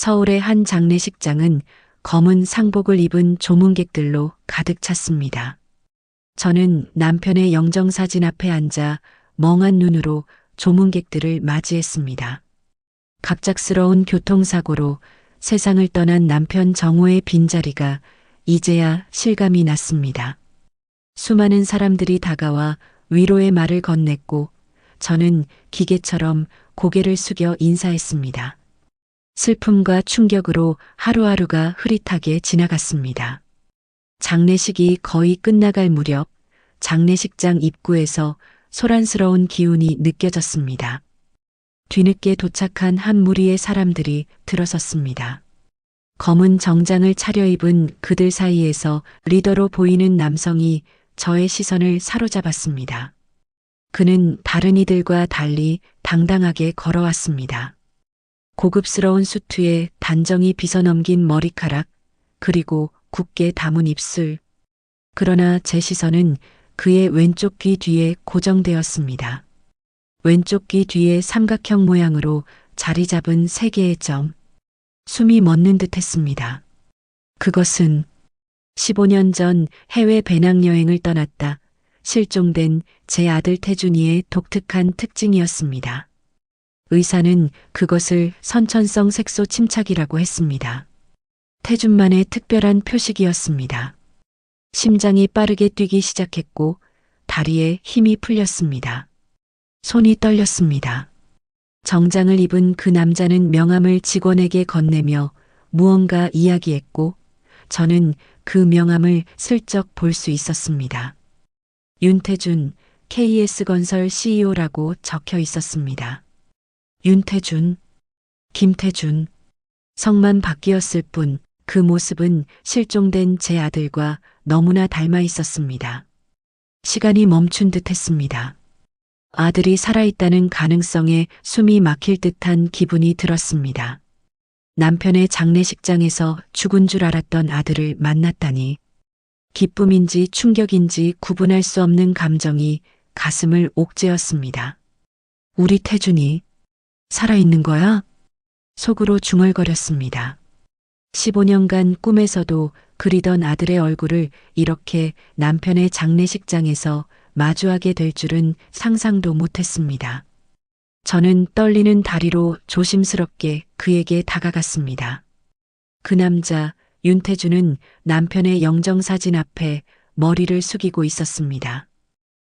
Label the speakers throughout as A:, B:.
A: 서울의 한 장례식장은 검은 상복을 입은 조문객들로 가득 찼습니다. 저는 남편의 영정사진 앞에 앉아 멍한 눈으로 조문객들을 맞이했습니다. 갑작스러운 교통사고로 세상을 떠난 남편 정호의 빈자리가 이제야 실감이 났습니다. 수많은 사람들이 다가와 위로의 말을 건넸고 저는 기계처럼 고개를 숙여 인사했습니다. 슬픔과 충격으로 하루하루가 흐릿하게 지나갔습니다. 장례식이 거의 끝나갈 무렵 장례식장 입구에서 소란스러운 기운이 느껴졌습니다. 뒤늦게 도착한 한 무리의 사람들이 들어섰습니다. 검은 정장을 차려입은 그들 사이에서 리더로 보이는 남성이 저의 시선을 사로잡았습니다. 그는 다른 이들과 달리 당당하게 걸어왔습니다. 고급스러운 수트에 단정히 빗어넘긴 머리카락, 그리고 굳게 담은 입술. 그러나 제 시선은 그의 왼쪽 귀 뒤에 고정되었습니다. 왼쪽 귀 뒤에 삼각형 모양으로 자리 잡은 세 개의 점. 숨이 멎는 듯 했습니다. 그것은 15년 전 해외 배낭여행을 떠났다 실종된 제 아들 태준이의 독특한 특징이었습니다. 의사는 그것을 선천성 색소 침착이라고 했습니다. 태준만의 특별한 표식이었습니다. 심장이 빠르게 뛰기 시작했고 다리에 힘이 풀렸습니다. 손이 떨렸습니다. 정장을 입은 그 남자는 명함을 직원에게 건네며 무언가 이야기했고 저는 그 명함을 슬쩍 볼 수 있었습니다. 윤태준, KS건설 CEO라고 적혀 있었습니다. 윤태준, 김태준, 성만 바뀌었을 뿐 그 모습은 실종된 제 아들과 너무나 닮아 있었습니다. 시간이 멈춘 듯 했습니다. 아들이 살아있다는 가능성에 숨이 막힐 듯한 기분이 들었습니다. 남편의 장례식장에서 죽은 줄 알았던 아들을 만났다니 기쁨인지 충격인지 구분할 수 없는 감정이 가슴을 옥죄었습니다. 우리 태준이 살아있는 거야? 속으로 중얼거렸습니다. 15년간 꿈에서도 그리던 아들의 얼굴을 이렇게 남편의 장례식장에서 마주하게 될 줄은 상상도 못했습니다. 저는 떨리는 다리로 조심스럽게 그에게 다가갔습니다. 그 남자, 윤태준은 남편의 영정사진 앞에 머리를 숙이고 있었습니다.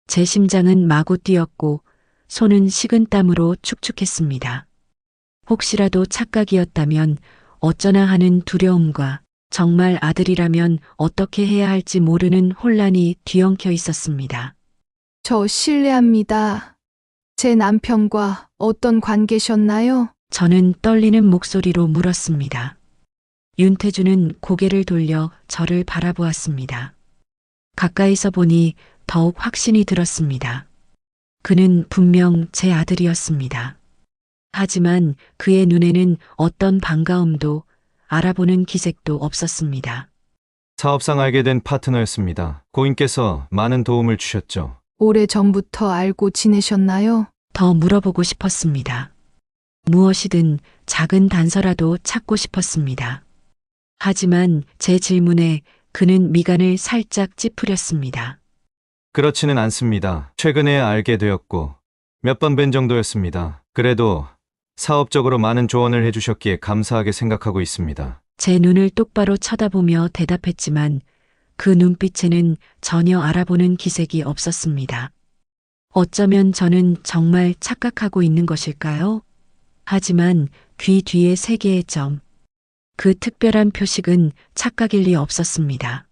A: 제 심장은 마구 뛰었고 손은 식은땀으로 축축했습니다. 혹시라도 착각이었다면 어쩌나 하는 두려움과 정말 아들이라면 어떻게 해야 할지 모르는 혼란이 뒤엉켜 있었습니다.
B: 저 실례합니다. 제 남편과 어떤 관계셨나요?
A: 저는 떨리는 목소리로 물었습니다. 윤태준은 고개를 돌려 저를 바라보았습니다. 가까이서 보니 더욱 확신이 들었습니다. 그는 분명 제 아들이었습니다. 하지만 그의 눈에는 어떤 반가움도 알아보는 기색도 없었습니다.
C: 사업상 알게 된 파트너였습니다. 고인께서 많은 도움을 주셨죠.
B: 오래전부터 알고 지내셨나요?
A: 더 물어보고 싶었습니다. 무엇이든 작은 단서라도 찾고 싶었습니다. 하지만 제 질문에 그는 미간을 살짝 찌푸렸습니다.
C: 그렇지는 않습니다. 최근에 알게 되었고 몇 번 뵌 정도였습니다. 그래도 사업적으로 많은 조언을 해주셨기에 감사하게 생각하고 있습니다.
A: 제 눈을 똑바로 쳐다보며 대답했지만 그 눈빛에는 전혀 알아보는 기색이 없었습니다. 어쩌면 저는 정말 착각하고 있는 것일까요? 하지만 귀 뒤에 세 개의 점. 그 특별한 표식은 착각일 리 없었습니다.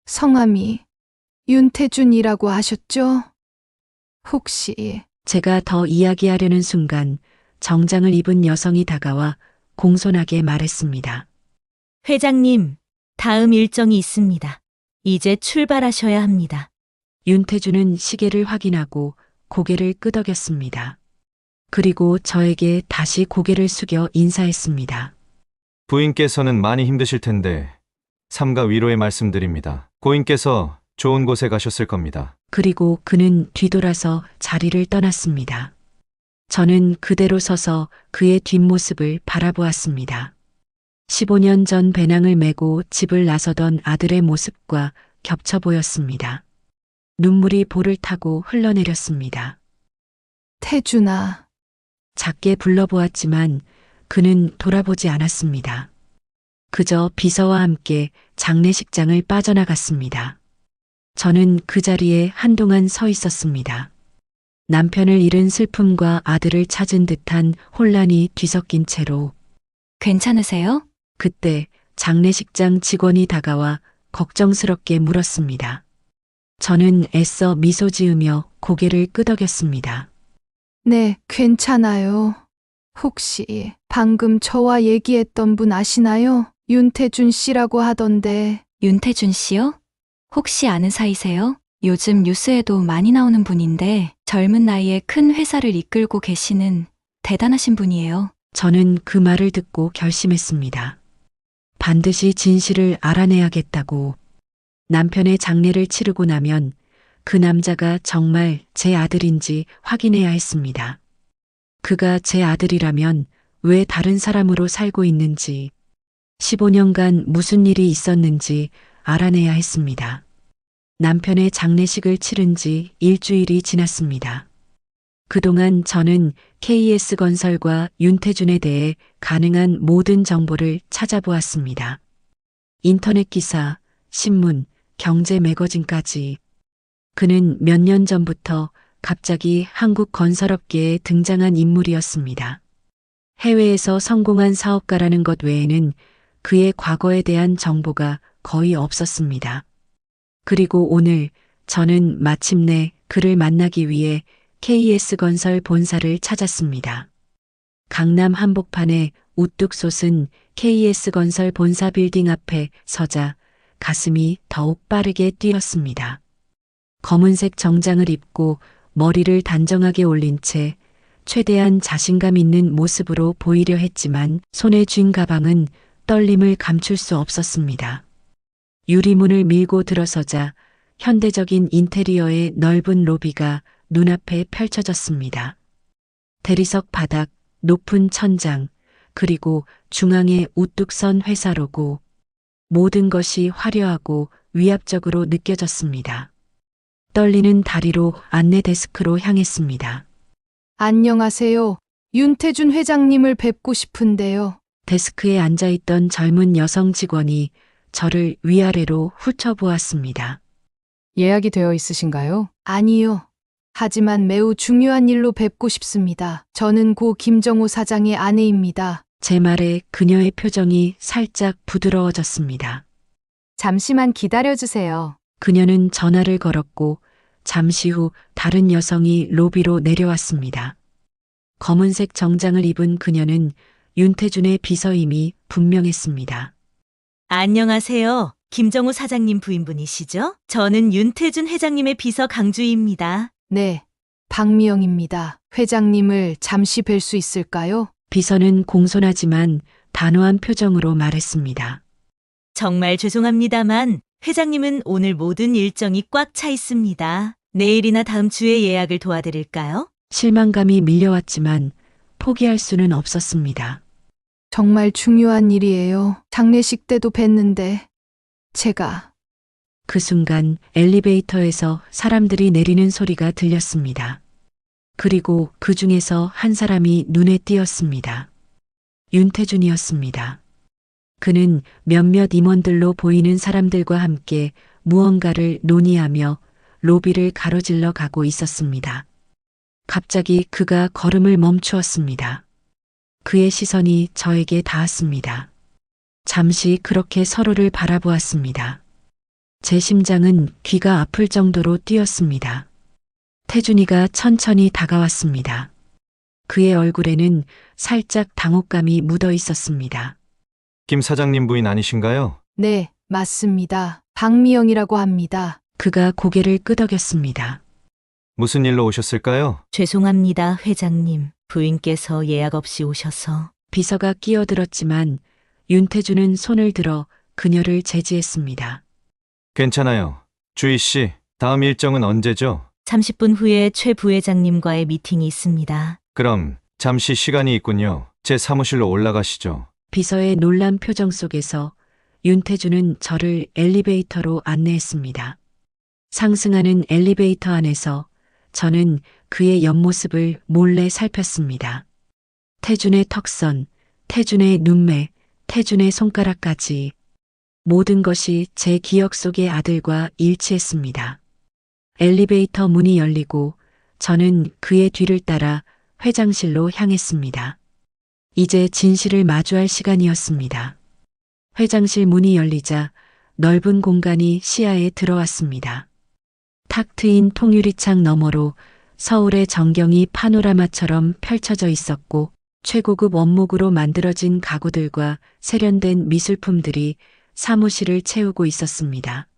B: 성함이 윤태준이라고 하셨죠? 혹시
A: 제가 더 이야기하려는 순간 정장을 입은 여성이 다가와 공손하게 말했습니다.
D: 회장님, 다음 일정이 있습니다. 이제 출발하셔야 합니다.
A: 윤태준은 시계를 확인하고 고개를 끄덕였습니다. 그리고 저에게 다시 고개를 숙여 인사했습니다.
C: 부인께서는 많이 힘드실 텐데 삼가 위로의 말씀드립니다. 고인께서 좋은 곳에 가셨을 겁니다.
A: 그리고 그는 뒤돌아서 자리를 떠났습니다. 저는 그대로 서서 그의 뒷모습을 바라보았습니다. 15년 전 배낭을 메고 집을 나서던 아들의 모습과 겹쳐 보였습니다. 눈물이 볼을 타고 흘러내렸습니다.
B: 태준아,
A: 작게 불러보았지만 그는 돌아보지 않았습니다. 그저 비서와 함께 장례식장을 빠져나갔습니다. 저는 그 자리에 한동안 서 있었습니다. 남편을 잃은 슬픔과 아들을 찾은 듯한 혼란이 뒤섞인 채로
E: 괜찮으세요?
A: 그때 장례식장 직원이 다가와 걱정스럽게 물었습니다. 저는 애써 미소 지으며 고개를 끄덕였습니다.
B: 네, 괜찮아요. 혹시 방금 저와 얘기했던 분 아시나요? 윤태준 씨라고 하던데.
E: 윤태준 씨요? 혹시 아는 사이세요? 요즘 뉴스에도 많이 나오는 분인데 젊은 나이에 큰 회사를 이끌고 계시는 대단하신 분이에요.
A: 저는 그 말을 듣고 결심했습니다. 반드시 진실을 알아내야겠다고. 남편의 장례를 치르고 나면 그 남자가 정말 제 아들인지 확인해야 했습니다. 그가 제 아들이라면 왜 다른 사람으로 살고 있는지, 15년간 무슨 일이 있었는지 알아내야 했습니다. 남편의 장례식을 치른 지 일주일이 지났습니다. 그동안 저는 KS건설과 윤태준에 대해 가능한 모든 정보를 찾아보았습니다. 인터넷 기사, 신문, 경제 매거진까지. 그는 몇 년 전부터 갑자기 한국 건설업계에 등장한 인물이었습니다. 해외에서 성공한 사업가라는 것 외에는 그의 과거에 대한 정보가 거의 없었습니다. 그리고 오늘 저는 마침내 그를 만나기 위해 KS건설 본사를 찾았습니다. 강남 한복판에 우뚝 솟은 KS건설 본사 빌딩 앞에 서자 가슴이 더욱 빠르게 뛰었습니다. 검은색 정장을 입고 머리를 단정하게 올린 채 최대한 자신감 있는 모습으로 보이려 했지만 손에 쥔 가방은 떨림을 감출 수 없었습니다. 유리문을 밀고 들어서자 현대적인 인테리어의 넓은 로비가 눈앞에 펼쳐졌습니다. 대리석 바닥, 높은 천장, 그리고 중앙에 우뚝 선 회사 로고. 모든 것이 화려하고 위압적으로 느껴졌습니다. 떨리는 다리로 안내 데스크로 향했습니다.
B: 안녕하세요. 윤태준 회장님을 뵙고 싶은데요.
A: 데스크에 앉아있던 젊은 여성 직원이 저를 위아래로 훑어보았습니다.
F: 예약이 되어 있으신가요?
B: 아니요. 하지만 매우 중요한 일로 뵙고 싶습니다. 저는 고 김정호 사장의 아내입니다.
A: 제 말에 그녀의 표정이 살짝 부드러워졌습니다.
F: 잠시만 기다려주세요.
A: 그녀는 전화를 걸었고 잠시 후 다른 여성이 로비로 내려왔습니다. 검은색 정장을 입은 그녀는 윤태준의 비서임이 분명했습니다.
D: 안녕하세요. 김정우 사장님 부인분이시죠? 저는 윤태준 회장님의 비서 강주희입니다.
B: 네, 박미영입니다. 회장님을 잠시 뵐 수 있을까요?
A: 비서는 공손하지만 단호한 표정으로 말했습니다.
D: 정말 죄송합니다만 회장님은 오늘 모든 일정이 꽉 차 있습니다. 내일이나 다음 주에 예약을 도와드릴까요?
A: 실망감이 밀려왔지만 포기할 수는 없었습니다.
B: 정말 중요한 일이에요. 장례식 때도 뵀는데 제가
A: 그 순간 엘리베이터에서 사람들이 내리는 소리가 들렸습니다. 그리고 그 중에서 한 사람이 눈에 띄었습니다. 윤태준이었습니다. 그는 몇몇 임원들로 보이는 사람들과 함께 무언가를 논의하며 로비를 가로질러 가고 있었습니다. 갑자기 그가 걸음을 멈추었습니다. 그의 시선이 저에게 닿았습니다. 잠시 그렇게 서로를 바라보았습니다. 제 심장은 귀가 아플 정도로 뛰었습니다. 태준이가 천천히 다가왔습니다. 그의 얼굴에는 살짝 당혹감이 묻어 있었습니다.
C: 김 사장님 부인 아니신가요?
B: 네, 맞습니다. 박미영이라고 합니다.
A: 그가 고개를 끄덕였습니다.
C: 무슨 일로 오셨을까요?
D: 죄송합니다, 회장님. 부인께서 예약 없이 오셔서.
A: 비서가 끼어들었지만 윤태준은 손을 들어 그녀를 제지했습니다.
C: 괜찮아요. 주희 씨, 다음 일정은 언제죠?
D: 30분 후에 최 부회장님과의 미팅이 있습니다.
C: 그럼 잠시 시간이 있군요. 제 사무실로 올라가시죠.
A: 비서의 놀란 표정 속에서 윤태주는 저를 엘리베이터로 안내했습니다. 상승하는 엘리베이터 안에서 저는 그의 옆모습을 몰래 살폈습니다. 태준의 턱선, 태준의 눈매, 태준의 손가락까지 모든 것이 제 기억 속의 아들과 일치했습니다. 엘리베이터 문이 열리고 저는 그의 뒤를 따라 회장실로 향했습니다. 이제 진실을 마주할 시간이었습니다. 회장실 문이 열리자 넓은 공간이 시야에 들어왔습니다. 탁 트인 통유리창 너머로 서울의 전경이 파노라마처럼 펼쳐져 있었고 최고급 원목으로 만들어진 가구들과 세련된 미술품들이 사무실을 채우고 있었습니다.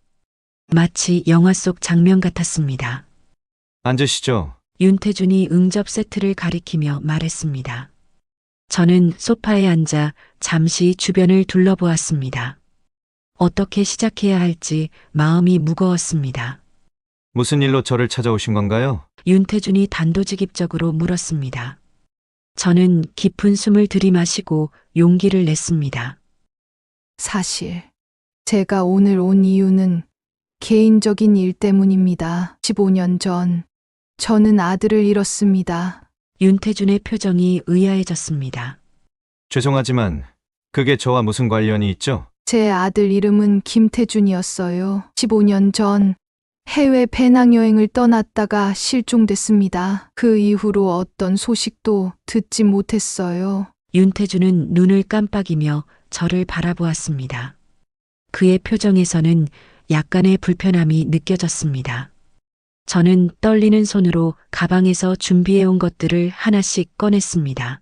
A: 마치 영화 속 장면 같았습니다.
C: 앉으시죠.
A: 윤태준이 응접 세트를 가리키며 말했습니다. 저는 소파에 앉아 잠시 주변을 둘러보았습니다. 어떻게 시작해야 할지 마음이 무거웠습니다.
C: 무슨 일로 저를 찾아오신 건가요?
A: 윤태준이 단도직입적으로 물었습니다. 저는 깊은 숨을 들이마시고 용기를 냈습니다.
B: 사실 제가 오늘 온 이유는 개인적인 일 때문입니다. 15년 전 저는 아들을 잃었습니다.
A: 윤태준의 표정이 의아해졌습니다.
C: 죄송하지만 그게 저와 무슨 관련이 있죠?
B: 제 아들 이름은 김태준이었어요. 15년 전 해외 배낭여행을 떠났다가 실종됐습니다. 그 이후로 어떤 소식도 듣지 못했어요.
A: 윤태준은 눈을 깜빡이며 저를 바라보았습니다. 그의 표정에서는 약간의 불편함이 느껴졌습니다. 저는 떨리는 손으로 가방에서 준비해온 것들을 하나씩 꺼냈습니다.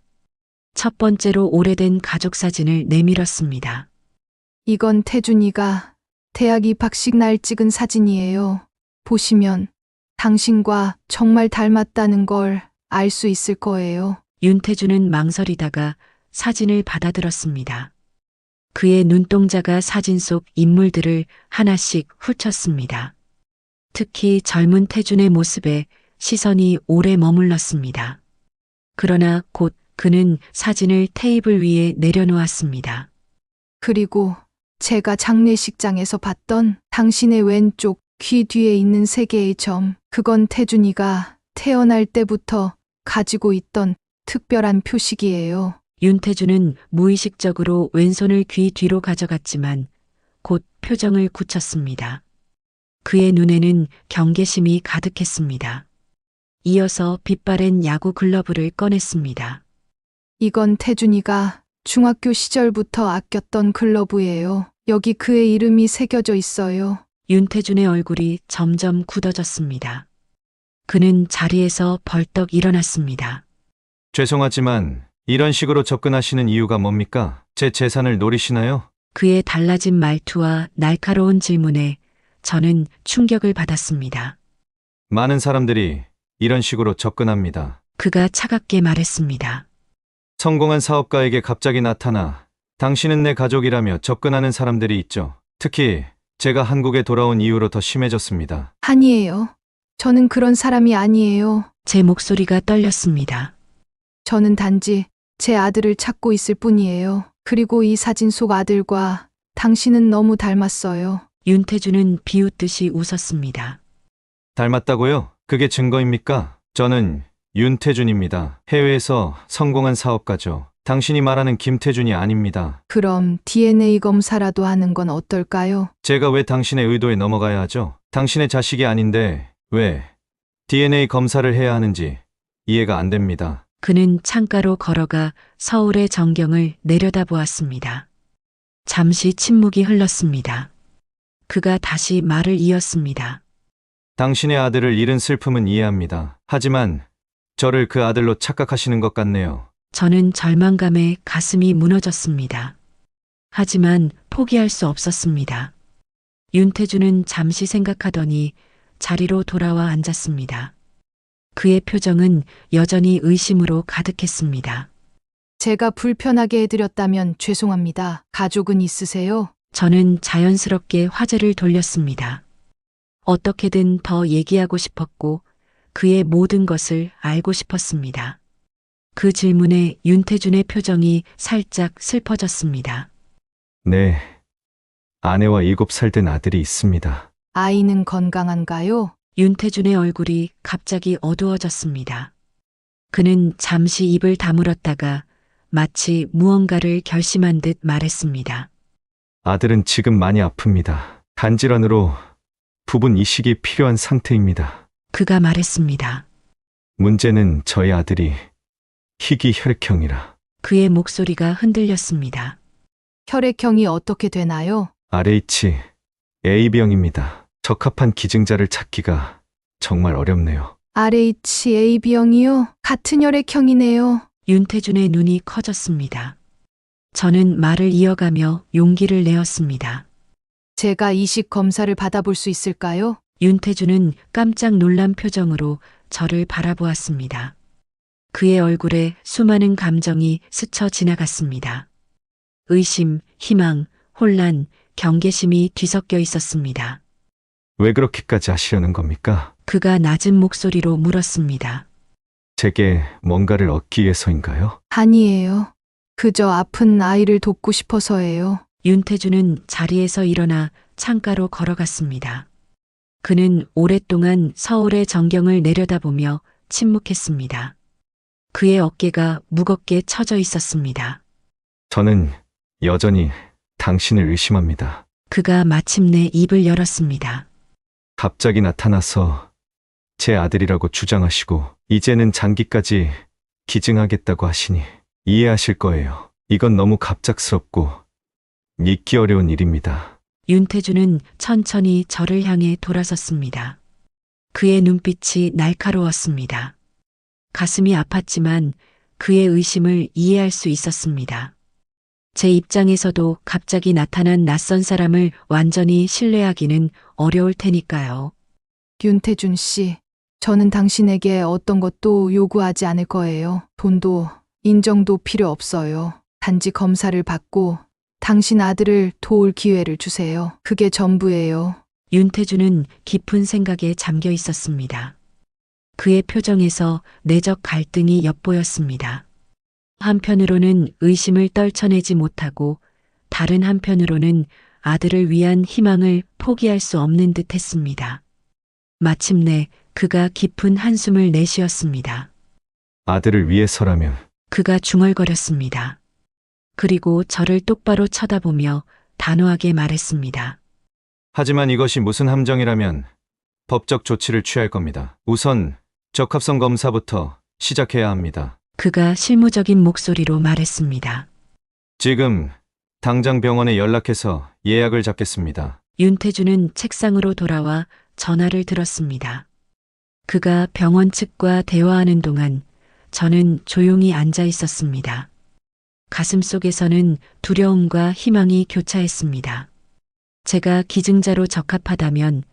A: 첫 번째로 오래된 가족 사진을 내밀었습니다.
B: 이건 태준이가 대학 입학식 날 찍은 사진이에요. 보시면 당신과 정말 닮았다는 걸 알 수 있을 거예요.
A: 윤태준은 망설이다가 사진을 받아들었습니다. 그의 눈동자가 사진 속 인물들을 하나씩 훑었습니다. 특히 젊은 태준의 모습에 시선이 오래 머물렀습니다. 그러나 곧 그는 사진을 테이블 위에 내려놓았습니다.
B: 그리고 제가 장례식장에서 봤던 당신의 왼쪽 귀 뒤에 있는 세 개의 점, 그건 태준이가 태어날 때부터 가지고 있던 특별한 표식이에요.
A: 윤태준은 무의식적으로 왼손을 귀 뒤로 가져갔지만 곧 표정을 굳혔습니다. 그의 눈에는 경계심이 가득했습니다. 이어서 빛바랜 야구 글러브를 꺼냈습니다.
B: 이건 태준이가 중학교 시절부터 아꼈던 글러브예요. 여기 그의 이름이 새겨져 있어요.
A: 윤태준의 얼굴이 점점 굳어졌습니다. 그는 자리에서 벌떡 일어났습니다.
C: 죄송하지만 이런 식으로 접근하시는 이유가 뭡니까? 제 재산을 노리시나요?
A: 그의 달라진 말투와 날카로운 질문에 저는 충격을 받았습니다.
C: 많은 사람들이 이런 식으로 접근합니다.
A: 그가 차갑게 말했습니다.
C: 성공한 사업가에게 갑자기 나타나 당신은 내 가족이라며 접근하는 사람들이 있죠. 특히 제가 한국에 돌아온 이후로 더 심해졌습니다.
B: 아니에요. 저는 그런 사람이 아니에요.
A: 제 목소리가 떨렸습니다.
B: 저는 단지 제 아들을 찾고 있을 뿐이에요. 그리고 이 사진 속 아들과 당신은 너무 닮았어요.
A: 윤태준은 비웃듯이 웃었습니다.
C: 닮았다고요? 그게 증거입니까? 저는 윤태준입니다. 해외에서 성공한 사업가죠. 당신이 말하는 김태준이 아닙니다.
B: 그럼 DNA 검사라도 하는 건 어떨까요?
C: 제가 왜 당신의 의도에 넘어가야 하죠? 당신의 자식이 아닌데 왜 DNA 검사를 해야 하는지 이해가 안 됩니다.
A: 그는 창가로 걸어가 서울의 전경을 내려다보았습니다. 잠시 침묵이 흘렀습니다. 그가 다시 말을 이었습니다.
C: 당신의 아들을 잃은 슬픔은 이해합니다. 하지만 저를 그 아들로 착각하시는 것 같네요.
A: 저는 절망감에 가슴이 무너졌습니다. 하지만 포기할 수 없었습니다. 윤태준은 잠시 생각하더니 자리로 돌아와 앉았습니다. 그의 표정은 여전히 의심으로 가득했습니다.
B: 제가 불편하게 해드렸다면 죄송합니다. 가족은 있으세요?
A: 저는 자연스럽게 화제를 돌렸습니다. 어떻게든 더 얘기하고 싶었고 그의 모든 것을 알고 싶었습니다. 그 질문에 윤태준의 표정이 살짝 슬퍼졌습니다.
C: 네. 아내와 7살 된 아들이 있습니다.
B: 아이는 건강한가요?
A: 윤태준의 얼굴이 갑자기 어두워졌습니다. 그는 잠시 입을 다물었다가 마치 무언가를 결심한 듯 말했습니다.
C: 아들은 지금 많이 아픕니다. 단질환으로 부분 이식이 필요한 상태입니다.
A: 그가 말했습니다.
C: 문제는 저희 아들이 희귀 혈액형이라
A: 그의 목소리가 흔들렸습니다.
B: 혈액형이 어떻게 되나요?
C: RH AB형입니다. 적합한 기증자를 찾기가 정말 어렵네요.
B: RHAB형이요? 같은 혈액형이네요.
A: 윤태준의 눈이 커졌습니다. 저는 말을 이어가며 용기를 내었습니다.
B: 제가 이식 검사를 받아볼 수 있을까요?
A: 윤태준은 깜짝 놀란 표정으로 저를 바라보았습니다. 그의 얼굴에 수많은 감정이 스쳐 지나갔습니다. 의심, 희망, 혼란, 경계심이 뒤섞여 있었습니다.
C: 왜 그렇게까지 하시려는 겁니까?
A: 그가 낮은 목소리로 물었습니다.
C: 제게 뭔가를 얻기 위해서인가요?
B: 아니에요. 그저 아픈 아이를 돕고 싶어서예요.
A: 윤태준은 자리에서 일어나 창가로 걸어갔습니다. 그는 오랫동안 서울의 전경을 내려다보며 침묵했습니다. 그의 어깨가 무겁게 처져 있었습니다.
C: 저는 여전히 당신을 의심합니다.
A: 그가 마침내 입을 열었습니다.
C: 갑자기 나타나서 제 아들이라고 주장하시고 이제는 장기까지 기증하겠다고 하시니 이해하실 거예요. 이건 너무 갑작스럽고 믿기 어려운 일입니다.
A: 윤태준은 천천히 저를 향해 돌아섰습니다. 그의 눈빛이 날카로웠습니다. 가슴이 아팠지만 그의 의심을 이해할 수 있었습니다. 제 입장에서도 갑자기 나타난 낯선 사람을 완전히 신뢰하기는 어려울 테니까요.
B: 윤태준 씨, 저는 당신에게 어떤 것도 요구하지 않을 거예요. 돈도 인정도 필요 없어요. 단지 검사를 받고 당신 아들을 도울 기회를 주세요. 그게 전부예요.
A: 윤태준은 깊은 생각에 잠겨 있었습니다. 그의 표정에서 내적 갈등이 엿보였습니다. 한편으로는 의심을 떨쳐내지 못하고 다른 한편으로는 아들을 위한 희망을 포기할 수 없는 듯 했습니다. 마침내 그가 깊은 한숨을 내쉬었습니다.
C: 아들을 위해서라면
A: 그가 중얼거렸습니다. 그리고 저를 똑바로 쳐다보며 단호하게 말했습니다.
C: 하지만 이것이 무슨 함정이라면 법적 조치를 취할 겁니다. 우선 적합성 검사부터 시작해야 합니다.
A: 그가 실무적인 목소리로 말했습니다.
C: 지금 당장 병원에 연락해서 예약을 잡겠습니다.
A: 윤태준은 책상으로 돌아와 전화를 들었습니다. 그가 병원 측과 대화하는 동안 저는 조용히 앉아 있었습니다. 가슴 속에서는 두려움과 희망이 교차했습니다. 제가 기증자로 적합하다면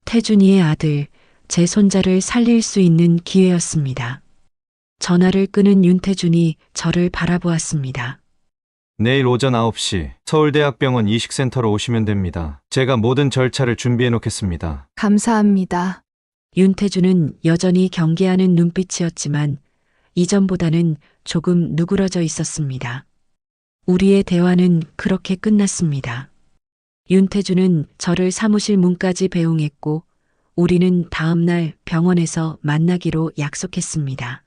A: 태준이의 아들, 제 손자를 살릴 수 있는 기회였습니다. 전화를 끊은 윤태준이 저를 바라보았습니다.
C: 내일 오전 9시 서울대학병원 이식센터로 오시면 됩니다. 제가 모든 절차를 준비해 놓겠습니다.
B: 감사합니다.
A: 윤태준은 여전히 경계하는 눈빛이었지만 이전보다는 조금 누그러져 있었습니다. 우리의 대화는 그렇게 끝났습니다. 윤태준은 저를 사무실 문까지 배웅했고 우리는 다음 날 병원에서 만나기로 약속했습니다.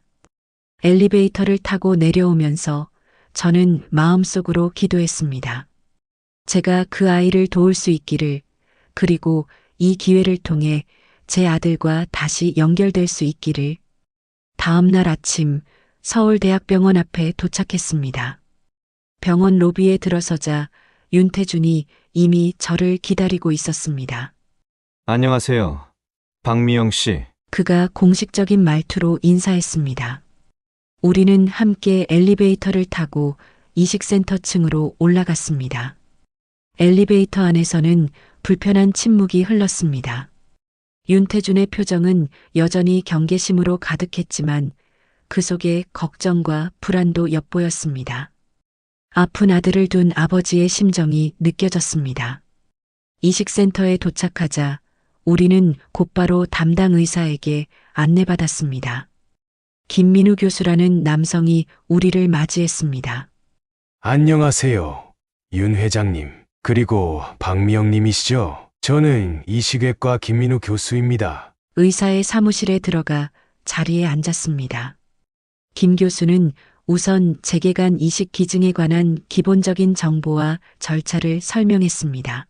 A: 엘리베이터를 타고 내려오면서 저는 마음속으로 기도했습니다. 제가 그 아이를 도울 수 있기를, 그리고 이 기회를 통해 제 아들과 다시 연결될 수 있기를. 다음 날 아침 서울대학병원 앞에 도착했습니다. 병원 로비에 들어서자 윤태준이 이미 저를 기다리고 있었습니다.
C: 안녕하세요. 박미영 씨.
A: 그가 공식적인 말투로 인사했습니다. 우리는 함께 엘리베이터를 타고 이식센터 층으로 올라갔습니다. 엘리베이터 안에서는 불편한 침묵이 흘렀습니다. 윤태준의 표정은 여전히 경계심으로 가득했지만 그 속에 걱정과 불안도 엿보였습니다. 아픈 아들을 둔 아버지의 심정이 느껴졌습니다. 이식센터에 도착하자 우리는 곧바로 담당 의사에게 안내받았습니다. 김민우 교수라는 남성이 우리를 맞이했습니다.
G: 안녕하세요. 윤 회장님. 그리고 박미영 님이시죠? 저는 이식외과 김민우 교수입니다.
A: 의사의 사무실에 들어가 자리에 앉았습니다. 김 교수는 우선 재개간 이식 기증에 관한 기본적인 정보와 절차를 설명했습니다.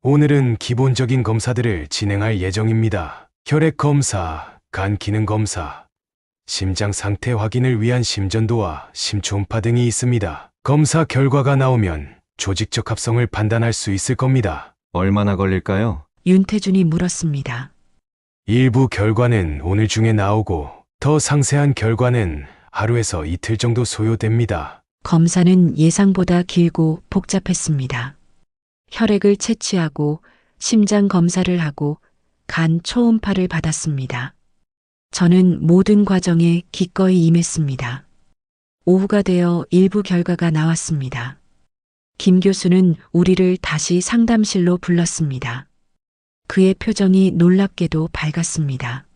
G: 오늘은 기본적인 검사들을 진행할 예정입니다. 혈액 검사, 간 기능 검사, 심장 상태 확인을 위한 심전도와 심초음파 등이 있습니다. 검사 결과가 나오면 조직적 합성을 판단할 수 있을 겁니다.
C: 얼마나 걸릴까요?
A: 윤태준이 물었습니다.
G: 일부 결과는 오늘 중에 나오고 더 상세한 결과는 하루에서 이틀 정도 소요됩니다.
A: 검사는 예상보다 길고 복잡했습니다. 혈액을 채취하고 심장 검사를 하고 간 초음파를 받았습니다. 저는 모든 과정에 기꺼이 임했습니다. 오후가 되어 일부 결과가 나왔습니다. 김 교수는 우리를 다시 상담실로 불렀습니다. 그의 표정이 놀랍게도 밝았습니다.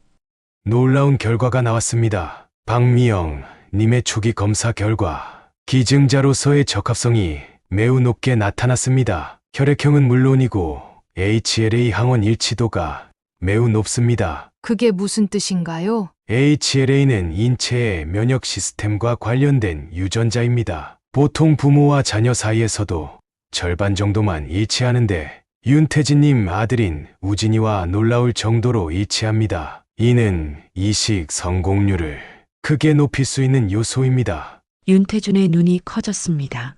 G: 놀라운 결과가 나왔습니다. 박미영 님의 초기 검사 결과 기증자로서의 적합성이 매우 높게 나타났습니다. 혈액형은 물론이고 HLA 항원 일치도가 매우 높습니다.
B: 그게 무슨 뜻인가요?
G: HLA는 인체의 면역 시스템과 관련된 유전자입니다. 보통 부모와 자녀 사이에서도 절반 정도만 일치하는데 윤태진님 아들인 우진이와 놀라울 정도로 일치합니다. 이는 이식 성공률을 크게 높일 수 있는 요소입니다.
A: 윤태준의 눈이 커졌습니다.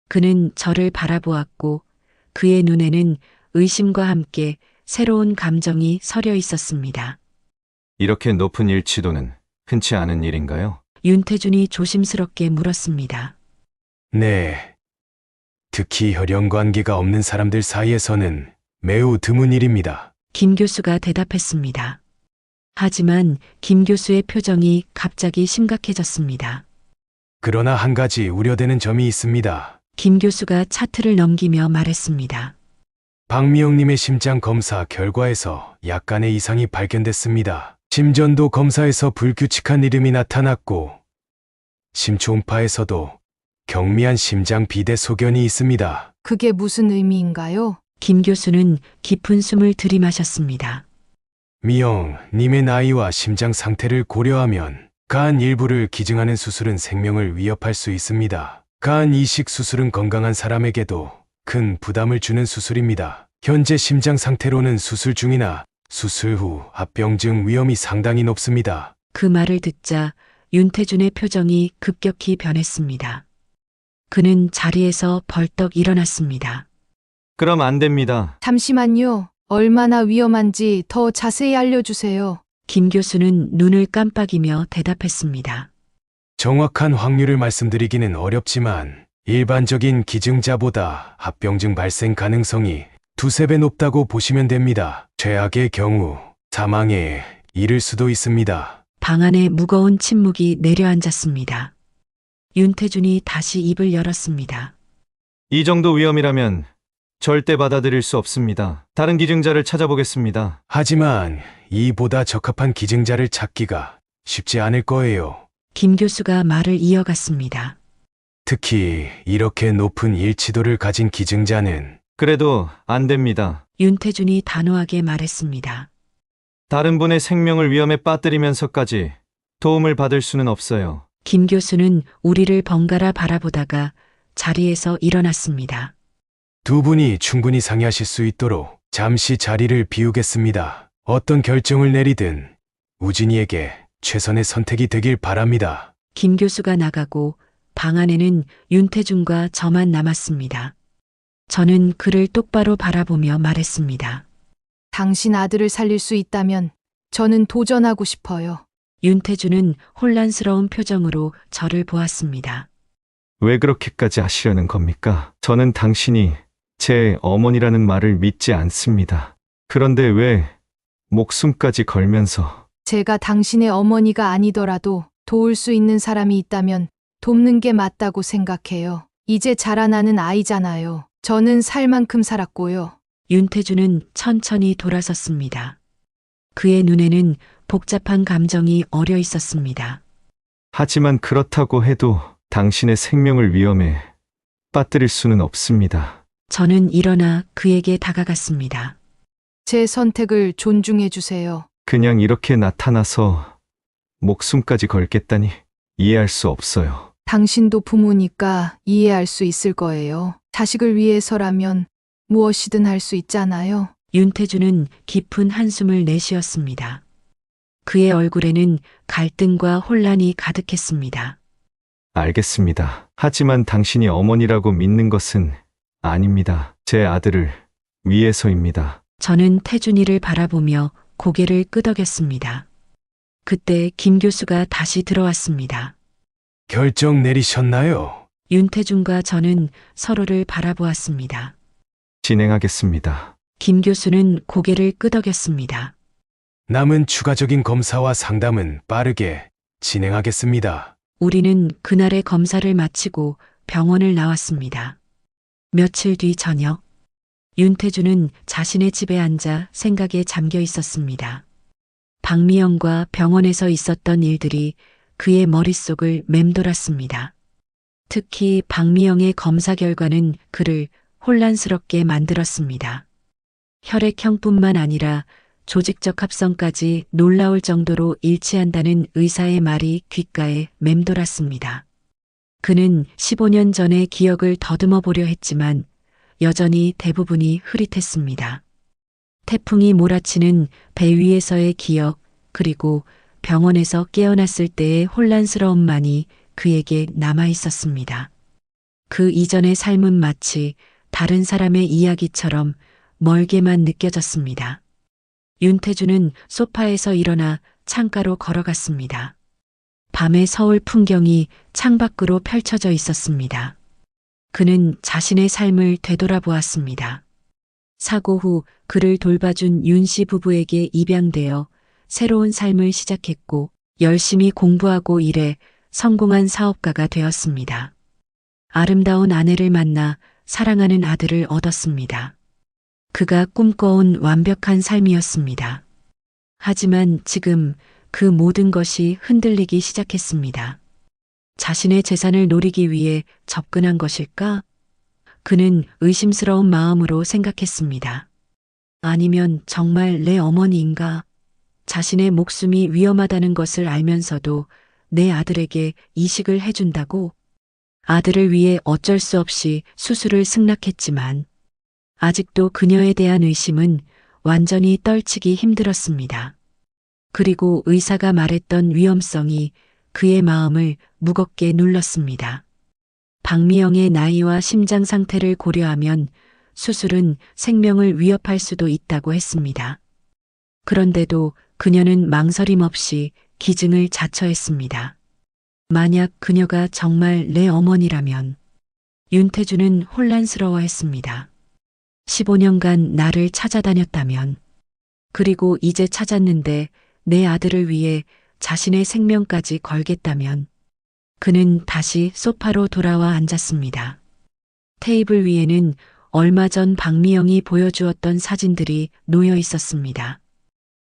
A: 그는 저를 바라보았고 그의 눈에는 의심과 함께 새로운 감정이 서려 있었습니다.
C: 이렇게 높은 일치도는 흔치 않은 일인가요?
A: 윤태준이 조심스럽게 물었습니다.
G: 네. 특히 혈연 관계가 없는 사람들 사이에서는 매우 드문 일입니다.
A: 김 교수가 대답했습니다. 하지만 김 교수의 표정이 갑자기 심각해졌습니다.
G: 그러나 한 가지 우려되는 점이 있습니다.
A: 김 교수가 차트를 넘기며 말했습니다.
G: 박미영님의 심장 검사 결과에서 약간의 이상이 발견됐습니다. 심전도 검사에서 불규칙한 이름이 나타났고 심초음파에서도 경미한 심장 비대 소견이 있습니다.
B: 그게 무슨 의미인가요?
A: 김 교수는 깊은 숨을 들이마셨습니다.
G: 미영님의 나이와 심장 상태를 고려하면 간 일부를 기증하는 수술은 생명을 위협할 수 있습니다. 간 이식 수술은 건강한 사람에게도 큰 부담을 주는 수술입니다. 현재 심장 상태로는 수술 중이나 수술 후 합병증 위험이 상당히 높습니다.
A: 그 말을 듣자 윤태준의 표정이 급격히 변했습니다. 그는 자리에서 벌떡 일어났습니다.
C: 그럼 안 됩니다.
B: 잠시만요. 얼마나 위험한지 더 자세히 알려주세요.
A: 김 교수는 눈을 깜빡이며 대답했습니다.
G: 정확한 확률을 말씀드리기는 어렵지만 일반적인 기증자보다 합병증 발생 가능성이 두세 배 높다고 보시면 됩니다. 최악의 경우 사망에 이를 수도 있습니다.
A: 방 안에 무거운 침묵이 내려앉았습니다. 윤태준이 다시 입을 열었습니다.
C: 이 정도 위험이라면 절대 받아들일 수 없습니다. 다른 기증자를 찾아보겠습니다.
G: 하지만 이보다 적합한 기증자를 찾기가 쉽지 않을 거예요.
A: 김 교수가 말을 이어갔습니다.
G: 특히 이렇게 높은 일치도를 가진 기증자는
C: 그래도 안 됩니다.
A: 윤태준이 단호하게 말했습니다.
C: 다른 분의 생명을 위험에 빠뜨리면서까지 도움을 받을 수는 없어요.
A: 김 교수는 우리를 번갈아 바라보다가 자리에서 일어났습니다.
G: 두 분이 충분히 상의하실 수 있도록 잠시 자리를 비우겠습니다. 어떤 결정을 내리든 우진이에게 최선의 선택이 되길 바랍니다.
A: 김 교수가 나가고 방 안에는 윤태준과 저만 남았습니다. 저는 그를 똑바로 바라보며 말했습니다.
B: 당신 아들을 살릴 수 있다면 저는 도전하고 싶어요.
A: 윤태준은 혼란스러운 표정으로 저를 보았습니다.
C: 왜 그렇게까지 하시려는 겁니까? 저는 당신이 제 어머니라는 말을 믿지 않습니다. 그런데 왜 목숨까지 걸면서
B: 제가 당신의 어머니가 아니더라도 도울 수 있는 사람이 있다면 돕는 게 맞다고 생각해요. 이제 자라나는 아이잖아요. 저는 살 만큼 살았고요.
A: 윤태준은 천천히 돌아섰습니다. 그의 눈에는 복잡한 감정이 어려 있었습니다.
C: 하지만 그렇다고 해도 당신의 생명을 위험에 빠뜨릴 수는 없습니다.
A: 저는 일어나 그에게 다가갔습니다.
B: 제 선택을 존중해 주세요.
C: 그냥 이렇게 나타나서 목숨까지 걸겠다니 이해할 수 없어요.
B: 당신도 부모니까 이해할 수 있을 거예요. 자식을 위해서라면 무엇이든 할 수 있잖아요.
A: 윤태주는 깊은 한숨을 내쉬었습니다. 그의 얼굴에는 갈등과 혼란이 가득했습니다.
C: 알겠습니다. 하지만 당신이 어머니라고 믿는 것은 아닙니다. 제 아들을 위해서입니다.
A: 저는 태준이를 바라보며 고개를 끄덕였습니다. 그때 김 교수가 다시 들어왔습니다.
G: 결정 내리셨나요?
A: 윤태준과 저는 서로를 바라보았습니다.
C: 진행하겠습니다.
A: 김 교수는 고개를 끄덕였습니다.
G: 남은 추가적인 검사와 상담은 빠르게 진행하겠습니다.
A: 우리는 그날의 검사를 마치고 병원을 나왔습니다. 며칠 뒤 저녁, 윤태주는 자신의 집에 앉아 생각에 잠겨 있었습니다. 박미영과 병원에서 있었던 일들이 그의 머릿속을 맴돌았습니다. 특히 박미영의 검사 결과는 그를 혼란스럽게 만들었습니다. 혈액형뿐만 아니라 조직적 합성까지 놀라울 정도로 일치한다는 의사의 말이 귓가에 맴돌았습니다. 그는 15년 전의 기억을 더듬어 보려 했지만 여전히 대부분이 흐릿했습니다. 태풍이 몰아치는 배 위에서의 기억, 그리고 병원에서 깨어났을 때의 혼란스러움만이 그에게 남아 있었습니다. 그 이전의 삶은 마치 다른 사람의 이야기처럼 멀게만 느껴졌습니다. 윤태주는 소파에서 일어나 창가로 걸어갔습니다. 밤의 서울 풍경이 창밖으로 펼쳐져 있었습니다. 그는 자신의 삶을 되돌아보았습니다. 사고 후 그를 돌봐준 윤 씨 부부에게 입양되어 새로운 삶을 시작했고 열심히 공부하고 일해 성공한 사업가가 되었습니다. 아름다운 아내를 만나 사랑하는 아들을 얻었습니다. 그가 꿈꿔온 완벽한 삶이었습니다. 하지만 지금 그 모든 것이 흔들리기 시작했습니다. 자신의 재산을 노리기 위해 접근한 것일까? 그는 의심스러운 마음으로 생각했습니다. 아니면 정말 내 어머니인가? 자신의 목숨이 위험하다는 것을 알면서도 내 아들에게 이식을 해준다고? 아들을 위해 어쩔 수 없이 수술을 승낙했지만 아직도 그녀에 대한 의심은 완전히 떨치기 힘들었습니다. 그리고 의사가 말했던 위험성이 그의 마음을 무겁게 눌렀습니다. 박미영의 나이와 심장 상태를 고려하면 수술은 생명을 위협할 수도 있다고 했습니다. 그런데도 그녀는 망설임 없이 기증을 자처했습니다. 만약 그녀가 정말 내 어머니라면 윤태주는 혼란스러워했습니다. 15년간 나를 찾아다녔다면, 그리고 이제 찾았는데 내 아들을 위해 자신의 생명까지 걸겠다면, 그는 다시 소파로 돌아와 앉았습니다. 테이블 위에는 얼마 전 박미영이 보여주었던 사진들이 놓여 있었습니다.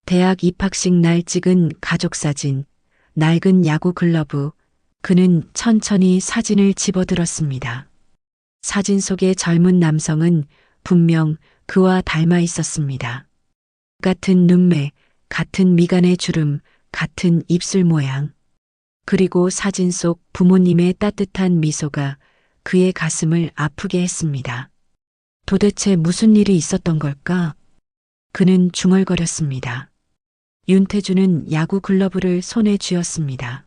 A: 대학 입학식 날 찍은 가족 사진, 낡은 야구 글러브. 그는 천천히 사진을 집어들었습니다. 사진 속의 젊은 남성은 분명 그와 닮아 있었습니다. 같은 눈매, 같은 미간의 주름, 같은 입술 모양. 그리고 사진 속 부모님의 따뜻한 미소가 그의 가슴을 아프게 했습니다. 도대체 무슨 일이 있었던 걸까? 그는 중얼거렸습니다. 윤태주는 야구 글러브를 손에 쥐었습니다.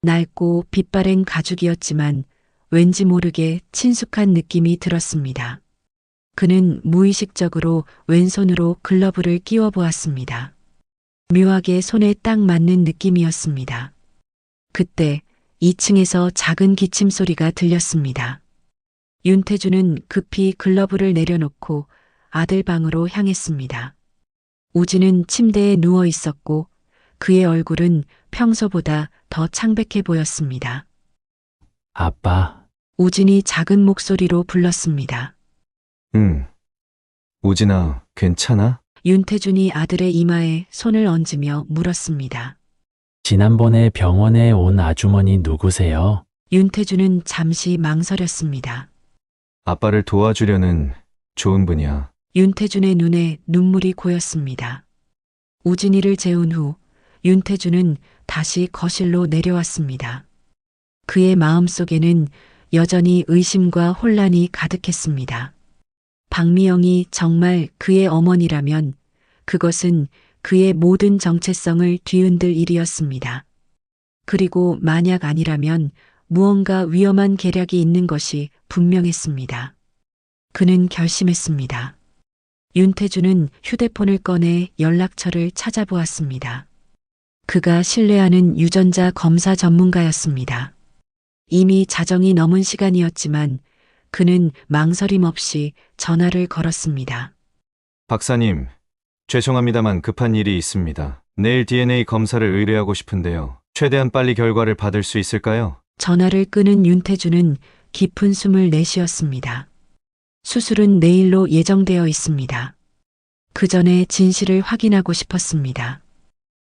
A: 낡고 빛바랜 가죽이었지만 왠지 모르게 친숙한 느낌이 들었습니다. 그는 무의식적으로 왼손으로 글러브를 끼워 보았습니다. 묘하게 손에 딱 맞는 느낌이었습니다. 그때 2층에서 작은 기침 소리가 들렸습니다. 윤태주는 급히 글러브를 내려놓고 아들 방으로 향했습니다. 우진은 침대에 누워 있었고 그의 얼굴은 평소보다 더 창백해 보였습니다.
G: 아빠,
A: 우진이 작은 목소리로 불렀습니다.
C: 우진아, 괜찮아?
A: 윤태준이 아들의 이마에 손을 얹으며 물었습니다.
H: 지난번에 병원에 온 아주머니 누구세요?
A: 윤태준은 잠시 망설였습니다.
C: 아빠를 도와주려는 좋은 분이야.
A: 윤태준의 눈에 눈물이 고였습니다. 우진이를 재운 후 윤태준은 다시 거실로 내려왔습니다. 그의 마음속에는 여전히 의심과 혼란이 가득했습니다. 박미영이 정말 그의 어머니라면 그것은 그의 모든 정체성을 뒤흔들 일이었습니다. 그리고 만약 아니라면 무언가 위험한 계략이 있는 것이 분명했습니다. 그는 결심했습니다. 윤태준은 휴대폰을 꺼내 연락처를 찾아보았습니다. 그가 신뢰하는 유전자 검사 전문가였습니다. 이미 자정이 넘은 시간이었지만 그는 망설임 없이 전화를 걸었습니다.
C: 박사님, 죄송합니다만 급한 일이 있습니다. 내일 DNA 검사를 의뢰하고 싶은데요. 최대한 빨리 결과를 받을 수 있을까요?
A: 전화를 끄는 윤태준은 깊은 숨을 내쉬었습니다. 수술은 내일로 예정되어 있습니다. 그 전에 진실을 확인하고 싶었습니다.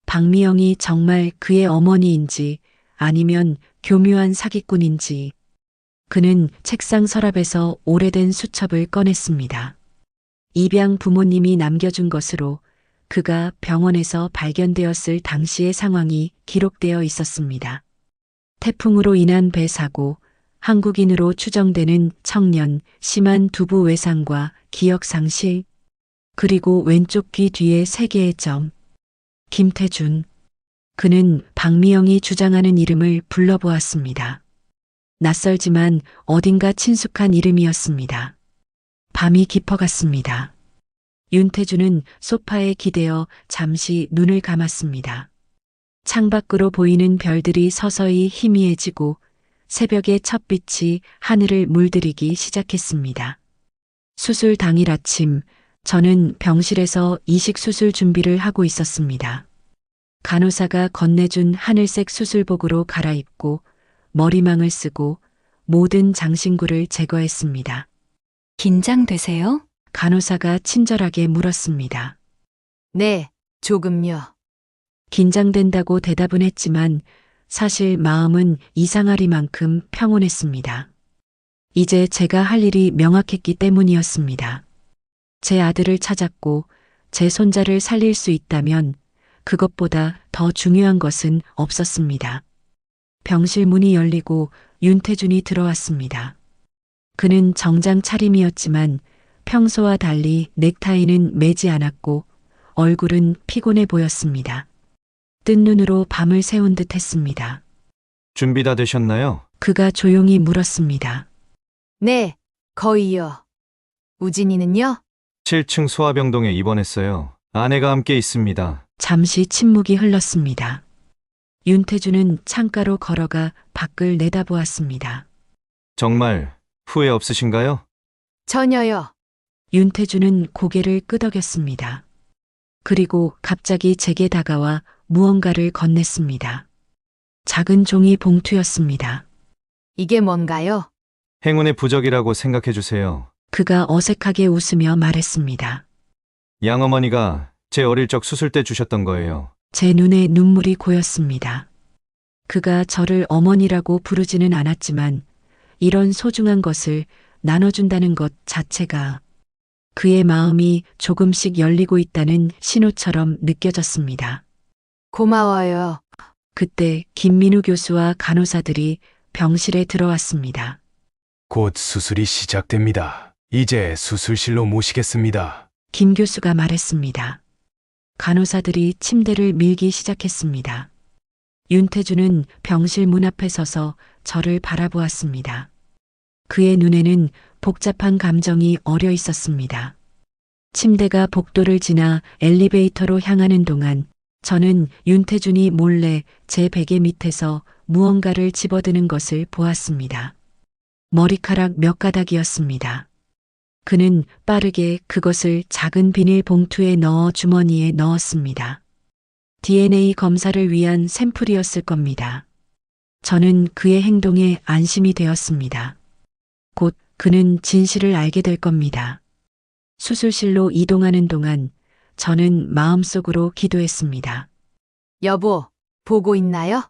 A: 박미영이 정말 그의 어머니인지 아니면 교묘한 사기꾼인지. 그는 책상 서랍에서 오래된 수첩을 꺼냈습니다. 입양 부모님이 남겨준 것으로 그가 병원에서 발견되었을 당시의 상황이 기록되어 있었습니다. 태풍으로 인한 배 사고, 한국인으로 추정되는 청년, 심한 두부 외상과 기억 상실, 그리고 왼쪽 귀 뒤에 3개의 점. 김태준. 그는 박미영이 주장하는 이름을 불러보았습니다. 낯설지만 어딘가 친숙한 이름이었습니다. 밤이 깊어갔습니다. 윤태준은 소파에 기대어 잠시 눈을 감았습니다. 창밖으로 보이는 별들이 서서히 희미해지고 새벽의 첫 빛이 하늘을 물들이기 시작했습니다. 수술 당일 아침, 저는 병실에서 이식 수술 준비를 하고 있었습니다. 간호사가 건네준 하늘색 수술복으로 갈아입고 머리망을 쓰고 모든 장신구를 제거했습니다.
E: 긴장되세요?
A: 간호사가 친절하게 물었습니다.
B: 네, 조금요.
A: 긴장된다고 대답은 했지만 사실 마음은 이상하리만큼 평온했습니다. 이제 제가 할 일이 명확했기 때문이었습니다. 제 아들을 찾았고 제 손자를 살릴 수 있다면 그것보다 더 중요한 것은 없었습니다. 병실 문이 열리고 윤태준이 들어왔습니다. 그는 정장 차림이었지만 평소와 달리 넥타이는 매지 않았고 얼굴은 피곤해 보였습니다. 뜬 눈으로 밤을 새운 듯 했습니다.
C: 준비 다 되셨나요?
A: 그가 조용히 물었습니다.
B: 네, 거의요. 우진이는요?
C: 7층 소아병동에 입원했어요. 아내가 함께 있습니다.
A: 잠시 침묵이 흘렀습니다. 윤태준은 창가로 걸어가 밖을 내다보았습니다.
C: 정말 후회 없으신가요?
B: 전혀요.
A: 윤태준은 고개를 끄덕였습니다. 그리고 갑자기 제게 다가와 무언가를 건넸습니다. 작은 종이 봉투였습니다.
B: 이게 뭔가요?
C: 행운의 부적이라고 생각해 주세요.
A: 그가 어색하게 웃으며 말했습니다.
C: 양어머니가 제 어릴 적 수술 때 주셨던 거예요.
A: 제 눈에 눈물이 고였습니다. 그가 저를 어머니라고 부르지는 않았지만 이런 소중한 것을 나눠준다는 것 자체가 그의 마음이 조금씩 열리고 있다는 신호처럼 느껴졌습니다.
B: 고마워요.
A: 그때 김민우 교수와 간호사들이 병실에 들어왔습니다.
G: 곧 수술이 시작됩니다. 이제 수술실로 모시겠습니다.
A: 김 교수가 말했습니다. 간호사들이 침대를 밀기 시작했습니다. 윤태준은 병실 문 앞에 서서 저를 바라보았습니다. 그의 눈에는 복잡한 감정이 어려 있었습니다. 침대가 복도를 지나 엘리베이터로 향하는 동안 저는 윤태준이 몰래 제 베개 밑에서 무언가를 집어드는 것을 보았습니다. 머리카락 몇 가닥이었습니다. 그는 빠르게 그것을 작은 비닐 봉투에 넣어 주머니에 넣었습니다. DNA 검사를 위한 샘플이었을 겁니다. 저는 그의 행동에 안심이 되었습니다. 곧 그는 진실을 알게 될 겁니다. 수술실로 이동하는 동안 저는 마음속으로 기도했습니다.
F: 여보, 보고 있나요?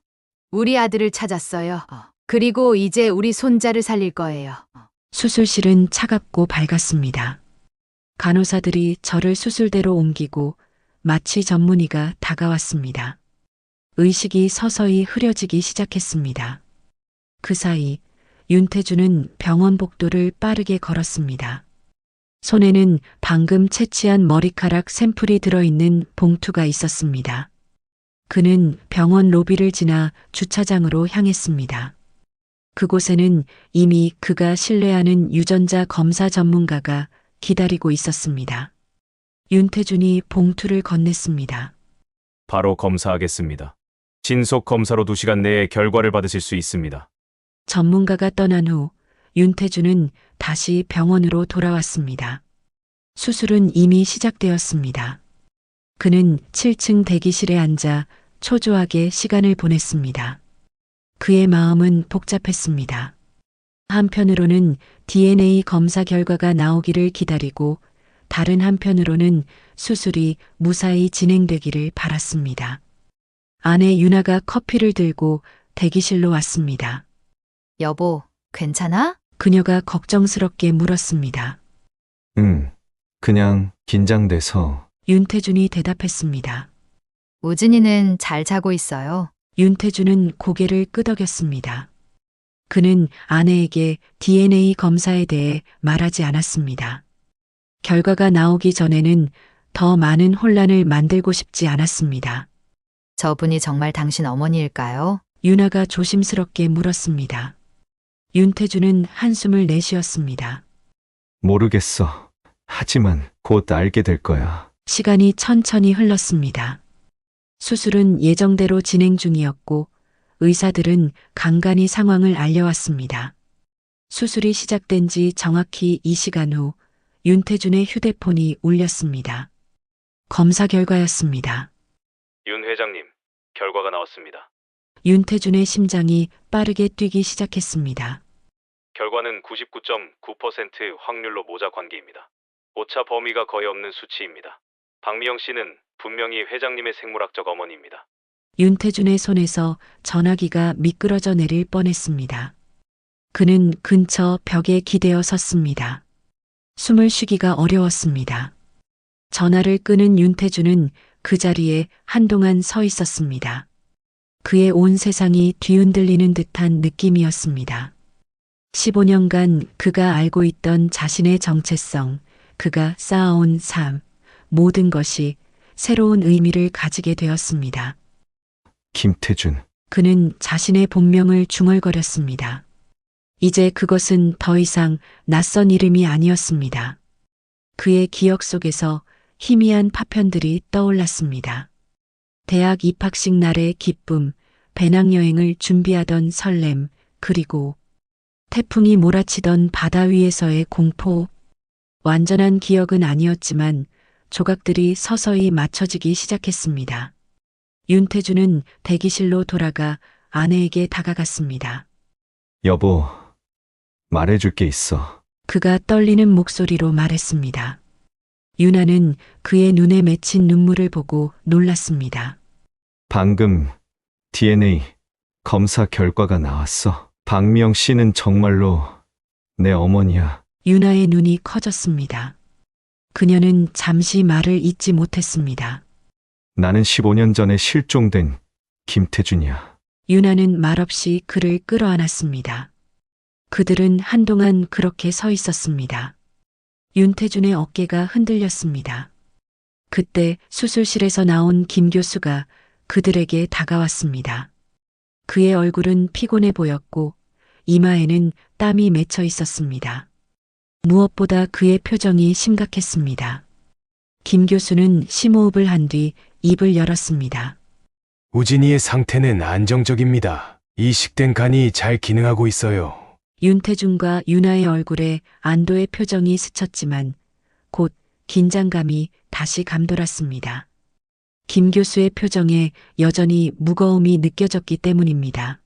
F: 우리 아들을 찾았어요. 그리고 이제 우리 손자를 살릴 거예요.
A: 수술실은 차갑고 밝았습니다. 간호사들이 저를 수술대로 옮기고 마취 전문의가 다가왔습니다. 의식이 서서히 흐려지기 시작했습니다. 그 사이 윤태주는 병원 복도를 빠르게 걸었습니다. 손에는 방금 채취한 머리카락 샘플이 들어있는 봉투가 있었습니다. 그는 병원 로비를 지나 주차장으로 향했습니다. 그곳에는 이미 그가 신뢰하는 유전자 검사 전문가가 기다리고 있었습니다. 윤태준이 봉투를 건넸습니다.
I: 바로 검사하겠습니다. 신속 검사로 2시간 내에 결과를 받으실 수 있습니다.
A: 전문가가 떠난 후 윤태준은 다시 병원으로 돌아왔습니다. 수술은 이미 시작되었습니다. 그는 7층 대기실에 앉아 초조하게 시간을 보냈습니다. 그의 마음은 복잡했습니다. 한편으로는 DNA 검사 결과가 나오기를 기다리고 다른 한편으로는 수술이 무사히 진행되기를 바랐습니다. 아내 유나가 커피를 들고 대기실로 왔습니다.
F: 여보, 괜찮아?
A: 그녀가 걱정스럽게 물었습니다.
C: 그냥 긴장돼서.
A: 윤태준이 대답했습니다.
F: 우진이는 잘 자고 있어요.
A: 윤태준은 고개를 끄덕였습니다. 그는 아내에게 DNA 검사에 대해 말하지 않았습니다. 결과가 나오기 전에는 더 많은 혼란을 만들고 싶지 않았습니다.
F: 저분이 정말 당신 어머니일까요?
A: 유나가 조심스럽게 물었습니다. 윤태준은 한숨을 내쉬었습니다.
C: 모르겠어. 하지만 곧 알게 될 거야.
A: 시간이 천천히 흘렀습니다. 수술은 예정대로 진행 중이었고 의사들은 간간히 상황을 알려왔습니다. 수술이 시작된 지 정확히 2시간 후 윤태준의 휴대폰이 울렸습니다. 검사 결과였습니다.
I: 윤 회장님, 결과가 나왔습니다.
A: 윤태준의 심장이 빠르게 뛰기 시작했습니다.
I: 결과는 99.9% 확률로 모자 관계입니다. 오차 범위가 거의 없는 수치입니다. 박미영 씨는 분명히 회장님의 생물학적 어머니입니다.
A: 윤태준의 손에서 전화기가 미끄러져 내릴 뻔했습니다. 그는 근처 벽에 기대어 섰습니다. 숨을 쉬기가 어려웠습니다. 전화를 끄는 윤태준은 그 자리에 한동안 서 있었습니다. 그의 온 세상이 뒤흔들리는 듯한 느낌이었습니다. 15년간 그가 알고 있던 자신의 정체성, 그가 쌓아온 삶, 모든 것이 새로운 의미를 가지게 되었습니다.
C: 김태준.
A: 그는 자신의 본명을 중얼거렸습니다. 이제 그것은 더 이상 낯선 이름이 아니었습니다. 그의 기억 속에서 희미한 파편들이 떠올랐습니다. 대학 입학식 날의 기쁨, 배낭여행을 준비하던 설렘, 그리고 태풍이 몰아치던 바다 위에서의 공포. 완전한 기억은 아니었지만 조각들이 서서히 맞춰지기 시작했습니다. 윤태준은 대기실로 돌아가 아내에게 다가갔습니다.
C: 여보, 말해줄 게 있어.
A: 그가 떨리는 목소리로 말했습니다. 유나는 그의 눈에 맺힌 눈물을 보고 놀랐습니다.
C: 방금 DNA 검사 결과가 나왔어. 박미영 씨는 정말로 내 어머니야.
A: 유나의 눈이 커졌습니다. 그녀는 잠시 말을 잇지 못했습니다.
C: 나는 15년 전에 실종된 김태준이야.
A: 유나는 말없이 그를 끌어안았습니다. 그들은 한동안 그렇게 서 있었습니다. 윤태준의 어깨가 흔들렸습니다. 그때 수술실에서 나온 김 교수가 그들에게 다가왔습니다. 그의 얼굴은 피곤해 보였고 이마에는 땀이 맺혀 있었습니다. 무엇보다 그의 표정이 심각했습니다. 김 교수는 심호흡을 한 뒤 입을 열었습니다.
G: 우진이의 상태는 안정적입니다. 이식된 간이 잘 기능하고 있어요.
A: 윤태준과 유나의 얼굴에 안도의 표정이 스쳤지만 곧 긴장감이 다시 감돌았습니다. 김 교수의 표정에 여전히 무거움이 느껴졌기 때문입니다.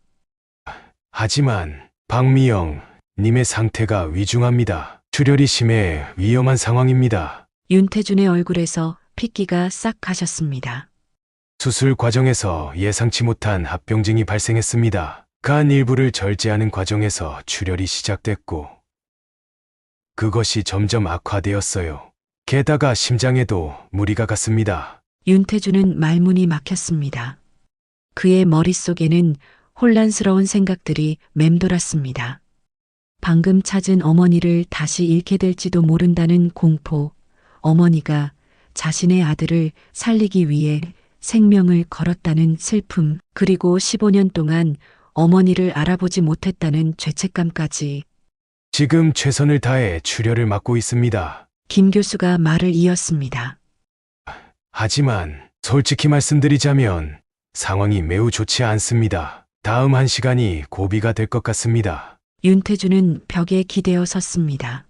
G: 하지만 박미영 님의 상태가 위중합니다. 출혈이 심해 위험한 상황입니다.
A: 윤태준의 얼굴에서 핏기가 싹 가셨습니다.
G: 수술 과정에서 예상치 못한 합병증이 발생했습니다. 간 일부를 절제하는 과정에서 출혈이 시작됐고, 그것이 점점 악화되었어요. 게다가 심장에도 무리가 갔습니다.
A: 윤태주는 말문이 막혔습니다. 그의 머릿속에는 혼란스러운 생각들이 맴돌았습니다. 방금 찾은 어머니를 다시 잃게 될지도 모른다는 공포, 어머니가 자신의 아들을 살리기 위해 생명을 걸었다는 슬픔, 그리고 15년 동안 어머니를 알아보지 못했다는 죄책감까지.
G: 지금 최선을 다해 출혈을 막고 있습니다.
A: 김 교수가 말을 이었습니다.
G: 하지만 솔직히 말씀드리자면 상황이 매우 좋지 않습니다. 다음 1시간이 고비가 될 것 같습니다.
A: 윤태주는 벽에 기대어 섰습니다.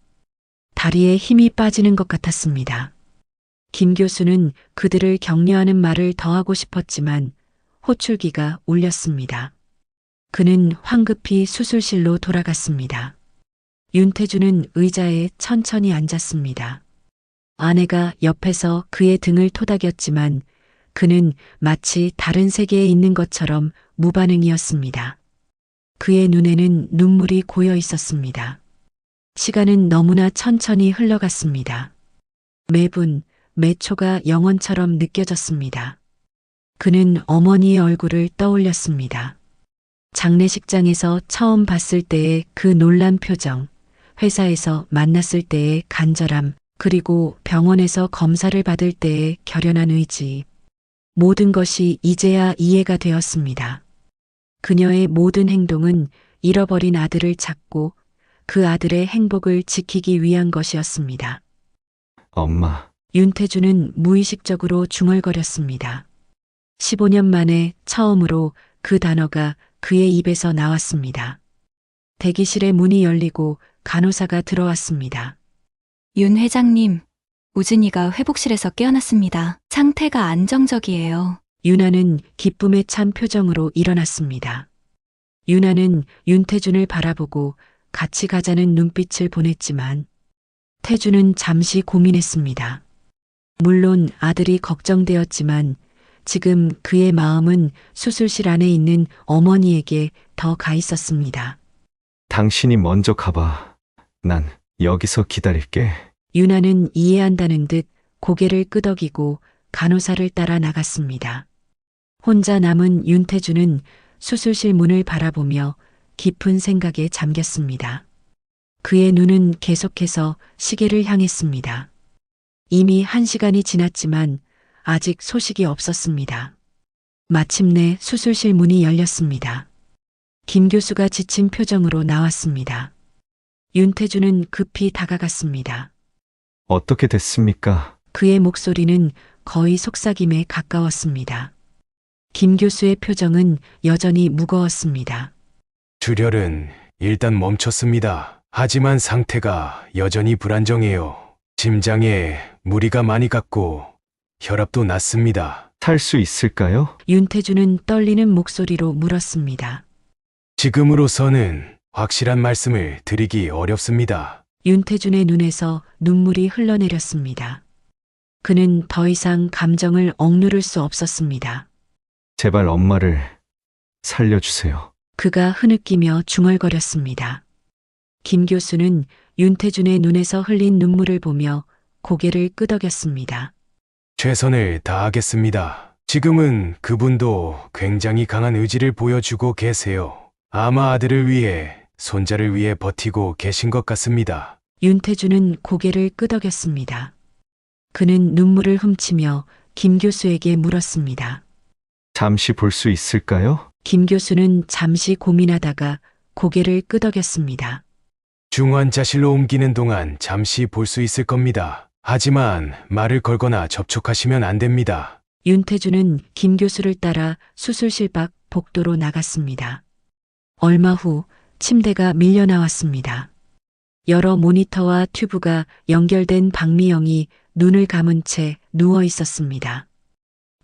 A: 다리에 힘이 빠지는 것 같았습니다. 김 교수는 그들을 격려하는 말을 더하고 싶었지만 호출기가 울렸습니다. 그는 황급히 수술실로 돌아갔습니다. 윤태주는 의자에 천천히 앉았습니다. 아내가 옆에서 그의 등을 토닥였지만 그는 마치 다른 세계에 있는 것처럼 무반응이었습니다. 그의 눈에는 눈물이 고여 있었습니다. 시간은 너무나 천천히 흘러갔습니다. 매분, 매초가 영원처럼 느껴졌습니다. 그는 어머니의 얼굴을 떠올렸습니다. 장례식장에서 처음 봤을 때의 그 놀란 표정, 회사에서 만났을 때의 간절함, 그리고 병원에서 검사를 받을 때의 결연한 의지. 모든 것이 이제야 이해가 되었습니다. 그녀의 모든 행동은 잃어버린 아들을 찾고 그 아들의 행복을 지키기 위한 것이었습니다.
C: 엄마,
A: 윤태주는 무의식적으로 중얼거렸습니다. 15년 만에 처음으로 그 단어가 그의 입에서 나왔습니다. 대기실의 문이 열리고 간호사가 들어왔습니다.
E: 윤 회장님, 우진이가 회복실에서 깨어났습니다. 상태가 안정적이에요.
A: 윤아는 기쁨에 찬 표정으로 일어났습니다. 윤아는 윤태준을 바라보고 같이 가자는 눈빛을 보냈지만 태준은 잠시 고민했습니다. 물론 아들이 걱정되었지만 지금 그의 마음은 수술실 안에 있는 어머니에게 더 가 있었습니다.
C: 당신이 먼저 가봐. 난 여기서 기다릴게.
A: 윤아는 이해한다는 듯 고개를 끄덕이고 간호사를 따라 나갔습니다. 혼자 남은 윤태주는 수술실 문을 바라보며 깊은 생각에 잠겼습니다. 그의 눈은 계속해서 시계를 향했습니다. 이미 1시간이 지났지만 아직 소식이 없었습니다. 마침내 수술실 문이 열렸습니다. 김 교수가 지친 표정으로 나왔습니다. 윤태주는 급히 다가갔습니다.
C: 어떻게 됐습니까?
A: 그의 목소리는 거의 속삭임에 가까웠습니다. 김 교수의 표정은 여전히 무거웠습니다.
G: 출혈은 일단 멈췄습니다. 하지만 상태가 여전히 불안정해요. 심장에 무리가 많이 갔고 혈압도 낮습니다.
C: 살 수 있을까요?
A: 윤태주는 떨리는 목소리로 물었습니다.
G: 지금으로서는 확실한 말씀을 드리기 어렵습니다.
A: 윤태준의 눈에서 눈물이 흘러내렸습니다. 그는 더 이상 감정을 억누를 수 없었습니다.
C: 제발 엄마를 살려주세요.
A: 그가 흐느끼며 중얼거렸습니다. 김 교수는 윤태준의 눈에서 흘린 눈물을 보며 고개를 끄덕였습니다.
G: 최선을 다하겠습니다. 지금은 그분도 굉장히 강한 의지를 보여주고 계세요. 아마 아들을 위해, 손자를 위해 버티고 계신 것 같습니다.
A: 윤태준은 고개를 끄덕였습니다. 그는 눈물을 훔치며 김 교수에게 물었습니다.
C: 잠시 볼 수 있을까요?
A: 김 교수는 잠시 고민하다가 고개를 끄덕였습니다.
G: 중환자실로 옮기는 동안 잠시 볼 수 있을 겁니다. 하지만 말을 걸거나 접촉하시면 안 됩니다.
A: 윤태준은 김 교수를 따라 수술실 밖 복도로 나갔습니다. 얼마 후 침대가 밀려 나왔습니다. 여러 모니터와 튜브가 연결된 박미영이 눈을 감은 채 누워 있었습니다.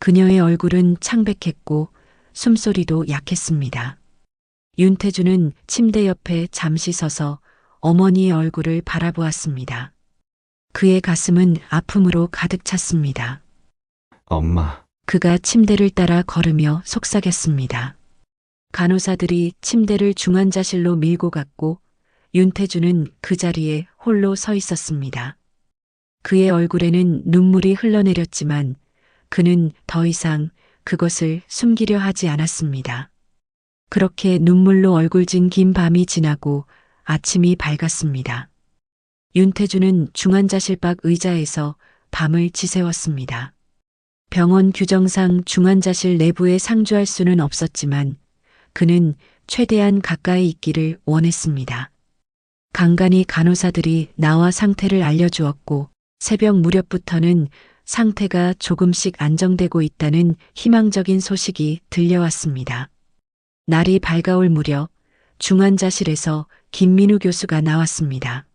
A: 그녀의 얼굴은 창백했고 숨소리도 약했습니다. 윤태준은 침대 옆에 잠시 서서 어머니의 얼굴을 바라보았습니다. 그의 가슴은 아픔으로 가득 찼습니다.
C: 엄마,
A: 그가 침대를 따라 걸으며 속삭였습니다. 간호사들이 침대를 중환자실로 밀고 갔고 윤태주는 그 자리에 홀로 서 있었습니다. 그의 얼굴에는 눈물이 흘러내렸지만 그는 더 이상 그것을 숨기려 하지 않았습니다. 그렇게 눈물로 얼굴진 긴 밤이 지나고 아침이 밝았습니다. 윤태주는 중환자실 밖 의자에서 밤을 지새웠습니다. 병원 규정상 중환자실 내부에 상주할 수는 없었지만 그는 최대한 가까이 있기를 원했습니다. 간간히 간호사들이 나와 상태를 알려주었고 새벽 무렵부터는 상태가 조금씩 안정되고 있다는 희망적인 소식이 들려왔습니다. 날이 밝아올 무렵 중환자실에서 김민우 교수가 나왔습니다.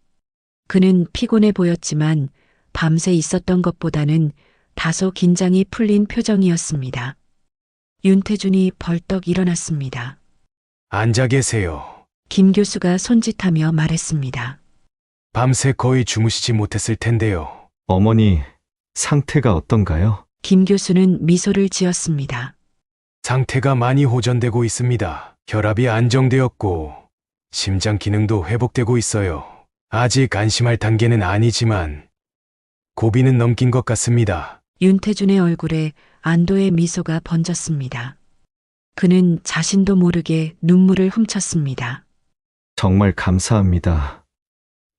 A: 그는 피곤해 보였지만 밤새 있었던 것보다는 다소 긴장이 풀린 표정이었습니다. 윤태준이 벌떡 일어났습니다.
G: 앉아 계세요.
A: 김 교수가 손짓하며 말했습니다.
G: 밤새 거의 주무시지 못했을 텐데요.
C: 어머니 상태가 어떤가요?
A: 김 교수는 미소를 지었습니다.
G: 상태가 많이 호전되고 있습니다. 혈압이 안정되었고 심장 기능도 회복되고 있어요. 아직 안심할 단계는 아니지만 고비는 넘긴 것 같습니다.
A: 윤태준의 얼굴에 안도의 미소가 번졌습니다. 그는 자신도 모르게 눈물을 훔쳤습니다.
C: 정말 감사합니다.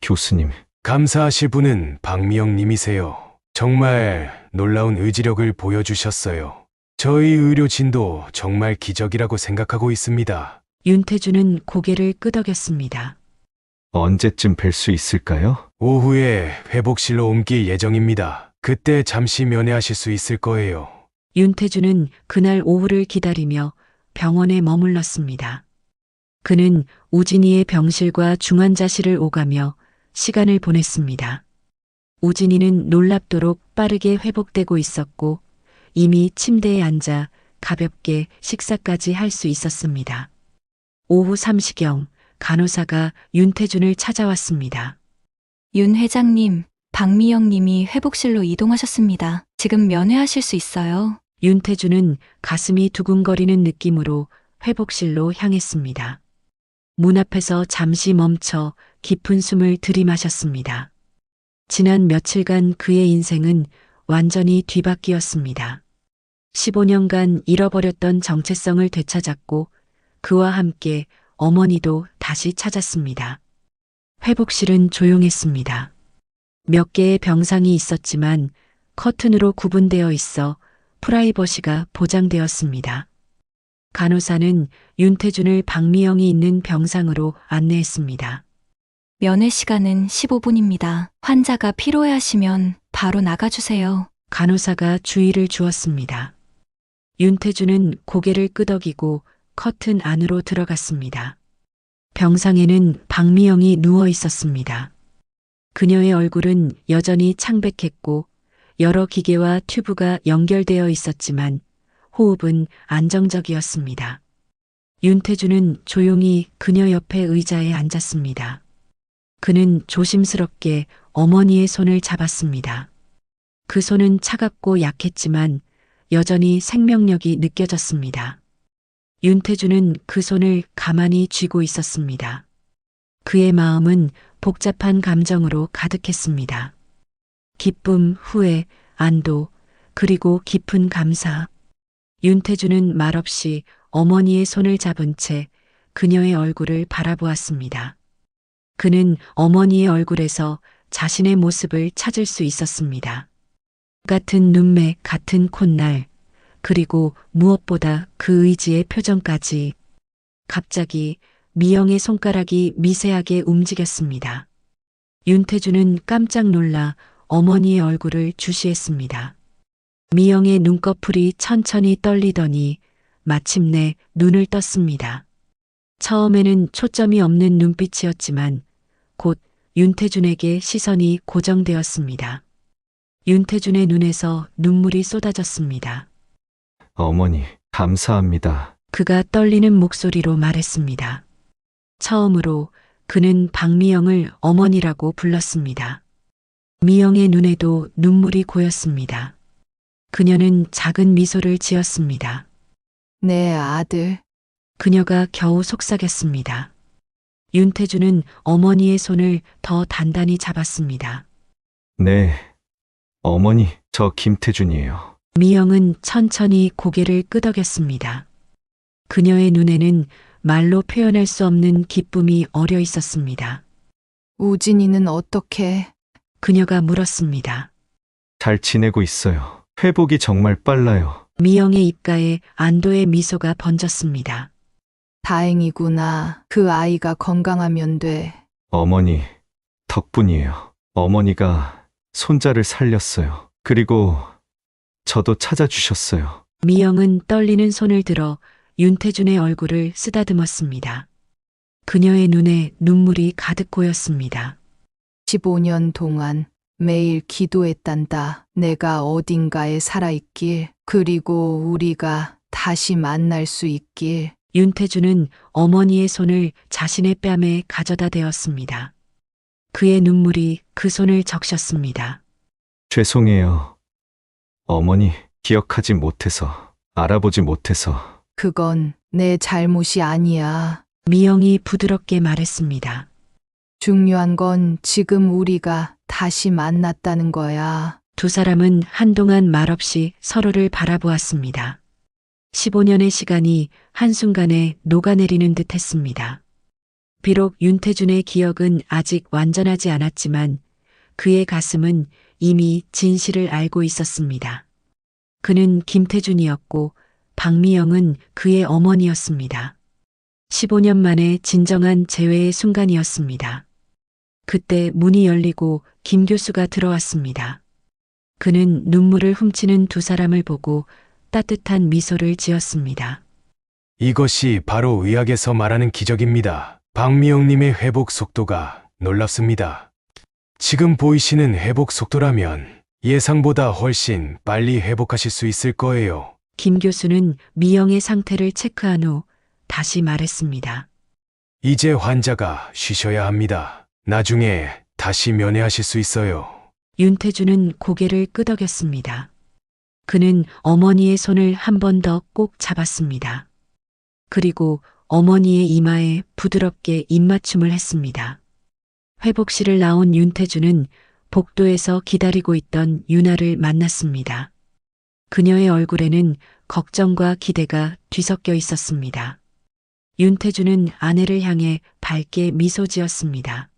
C: 교수님,
G: 감사하실 분은 박미영 님이세요. 정말 놀라운 의지력을 보여주셨어요. 저희 의료진도 정말 기적이라고 생각하고 있습니다.
A: 윤태준은 고개를 끄덕였습니다.
C: 언제쯤 뵐 수 있을까요?
G: 오후에 회복실로 옮길 예정입니다. 그때 잠시 면회하실 수 있을 거예요.
A: 윤태준은 그날 오후를 기다리며 병원에 머물렀습니다. 그는 우진이의 병실과 중환자실을 오가며 시간을 보냈습니다. 우진이는 놀랍도록 빠르게 회복되고 있었고 이미 침대에 앉아 가볍게 식사까지 할 수 있었습니다. 오후 3시경 간호사가 윤태준을 찾아왔습니다.
E: 윤 회장님, 박미영 님이 회복실로 이동하셨습니다. 지금 면회하실 수 있어요.
A: 윤태준은 가슴이 두근거리는 느낌으로 회복실로 향했습니다. 문 앞에서 잠시 멈춰 깊은 숨을 들이마셨습니다. 지난 며칠간 그의 인생은 완전히 뒤바뀌었습니다. 15년간 잃어버렸던 정체성을 되찾았고 그와 함께 어머니도 다시 찾았습니다. 회복실은 조용했습니다. 몇 개의 병상이 있었지만 커튼으로 구분되어 있어 프라이버시가 보장되었습니다. 간호사는 윤태준을 박미영이 있는 병상으로 안내했습니다.
E: 면회 시간은 15분입니다. 환자가 피로해하시면 바로 나가주세요.
A: 간호사가 주의를 주었습니다. 윤태준은 고개를 끄덕이고 커튼 안으로 들어갔습니다. 병상에는 박미영이 누워 있었습니다. 그녀의 얼굴은 여전히 창백했고 여러 기계와 튜브가 연결되어 있었지만 호흡은 안정적이었습니다. 윤태준은 조용히 그녀 옆에 의자에 앉았습니다. 그는 조심스럽게 어머니의 손을 잡았습니다. 그 손은 차갑고 약했지만 여전히 생명력이 느껴졌습니다. 윤태준은 그 손을 가만히 쥐고 있었습니다. 그의 마음은 복잡한 감정으로 가득했습니다. 기쁨, 후회, 안도, 그리고 깊은 감사. 윤태준은 말없이 어머니의 손을 잡은 채 그녀의 얼굴을 바라보았습니다. 그는 어머니의 얼굴에서 자신의 모습을 찾을 수 있었습니다. 같은 눈매, 같은 콧날, 그리고 무엇보다 그 의지의 표정까지. 갑자기 미영의 손가락이 미세하게 움직였습니다. 윤태준은 깜짝 놀라 어머니의 얼굴을 주시했습니다. 미영의 눈꺼풀이 천천히 떨리더니 마침내 눈을 떴습니다. 처음에는 초점이 없는 눈빛이었지만 곧 윤태준에게 시선이 고정되었습니다. 윤태준의 눈에서 눈물이 쏟아졌습니다.
C: 어머니, 감사합니다.
A: 그가 떨리는 목소리로 말했습니다. 처음으로 그는 박미영을 어머니라고 불렀습니다. 미영의 눈에도 눈물이 고였습니다. 그녀는 작은 미소를 지었습니다.
B: 내 아들.
A: 그녀가 겨우 속삭였습니다. 윤태주는 어머니의 손을 더 단단히 잡았습니다.
C: 네, 어머니, 저 김태준이에요.
A: 미영은 천천히 고개를 끄덕였습니다. 그녀의 눈에는 말로 표현할 수 없는 기쁨이 어려 있었습니다.
B: 우진이는 어떻게?
A: 그녀가 물었습니다.
C: 잘 지내고 있어요. 회복이 정말 빨라요.
A: 미영의 입가에 안도의 미소가 번졌습니다.
B: 다행이구나. 그 아이가 건강하면 돼.
C: 어머니, 덕분이에요. 어머니가 손자를 살렸어요. 그리고 저도 찾아주셨어요.
A: 미영은 떨리는 손을 들어 윤태준의 얼굴을 쓰다듬었습니다. 그녀의 눈에 눈물이 가득 고였습니다.
B: 15년 동안 매일 기도했단다. 내가 어딘가에 살아있길, 그리고 우리가 다시 만날 수 있길.
A: 윤태준은 어머니의 손을 자신의 뺨에 가져다 대었습니다. 그의 눈물이 그 손을 적셨습니다.
C: 죄송해요. 어머니, 기억하지 못해서, 알아보지 못해서.
B: 그건 내 잘못이 아니야.
A: 미영이 부드럽게 말했습니다.
B: 중요한 건 지금 우리가 다시 만났다는 거야.
A: 두 사람은 한동안 말없이 서로를 바라보았습니다. 15년의 시간이 한순간에 녹아내리는 듯 했습니다. 비록 윤태준의 기억은 아직 완전하지 않았지만 그의 가슴은 이미 진실을 알고 있었습니다. 그는 김태준이었고 박미영은 그의 어머니였습니다. 15년 만에 진정한 재회의 순간이었습니다. 그때 문이 열리고 김 교수가 들어왔습니다. 그는 눈물을 훔치는 두 사람을 보고 따뜻한 미소를 지었습니다.
G: 이것이 바로 의학에서 말하는 기적입니다. 박미영님의 회복 속도가 놀랍습니다. 지금 보이시는 회복 속도라면 예상보다 훨씬 빨리 회복하실 수 있을 거예요.
A: 김 교수는 미영의 상태를 체크한 후 다시 말했습니다.
G: 이제 환자가 쉬셔야 합니다. 나중에 다시 면회하실 수 있어요.
A: 윤태준은 고개를 끄덕였습니다. 그는 어머니의 손을 한 번 더 꼭 잡았습니다. 그리고 어머니의 이마에 부드럽게 입맞춤을 했습니다. 회복실을 나온 윤태준은 복도에서 기다리고 있던 유나를 만났습니다. 그녀의 얼굴에는 걱정과 기대가 뒤섞여 있었습니다. 윤태준은 아내를 향해 밝게 미소 지었습니다.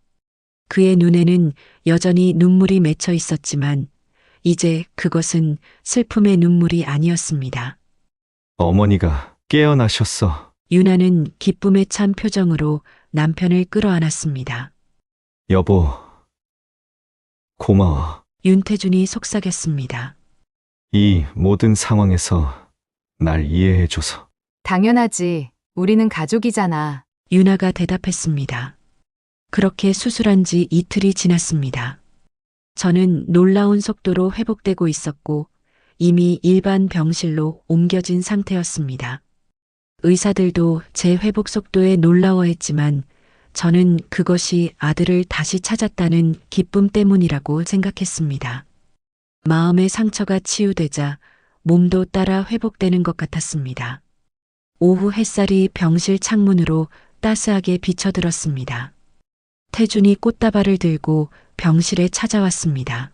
A: 그의 눈에는 여전히 눈물이 맺혀 있었지만 이제 그것은 슬픔의 눈물이 아니었습니다.
C: 어머니가 깨어나셨어.
A: 유나는 기쁨에 찬 표정으로 남편을 끌어안았습니다.
C: 여보, 고마워.
A: 윤태준이 속삭였습니다.
C: 이 모든 상황에서 날 이해해줘서.
F: 당연하지. 우리는 가족이잖아.
A: 유나가 대답했습니다. 그렇게 수술한 지 이틀이 지났습니다. 저는 놀라운 속도로 회복되고 있었고 이미 일반 병실로 옮겨진 상태였습니다. 의사들도 제 회복 속도에 놀라워했지만 저는 그것이 아들을 다시 찾았다는 기쁨 때문이라고 생각했습니다. 마음의 상처가 치유되자 몸도 따라 회복되는 것 같았습니다. 오후 햇살이 병실 창문으로 따스하게 비쳐들었습니다. 태준이 꽃다발을 들고 병실에 찾아왔습니다.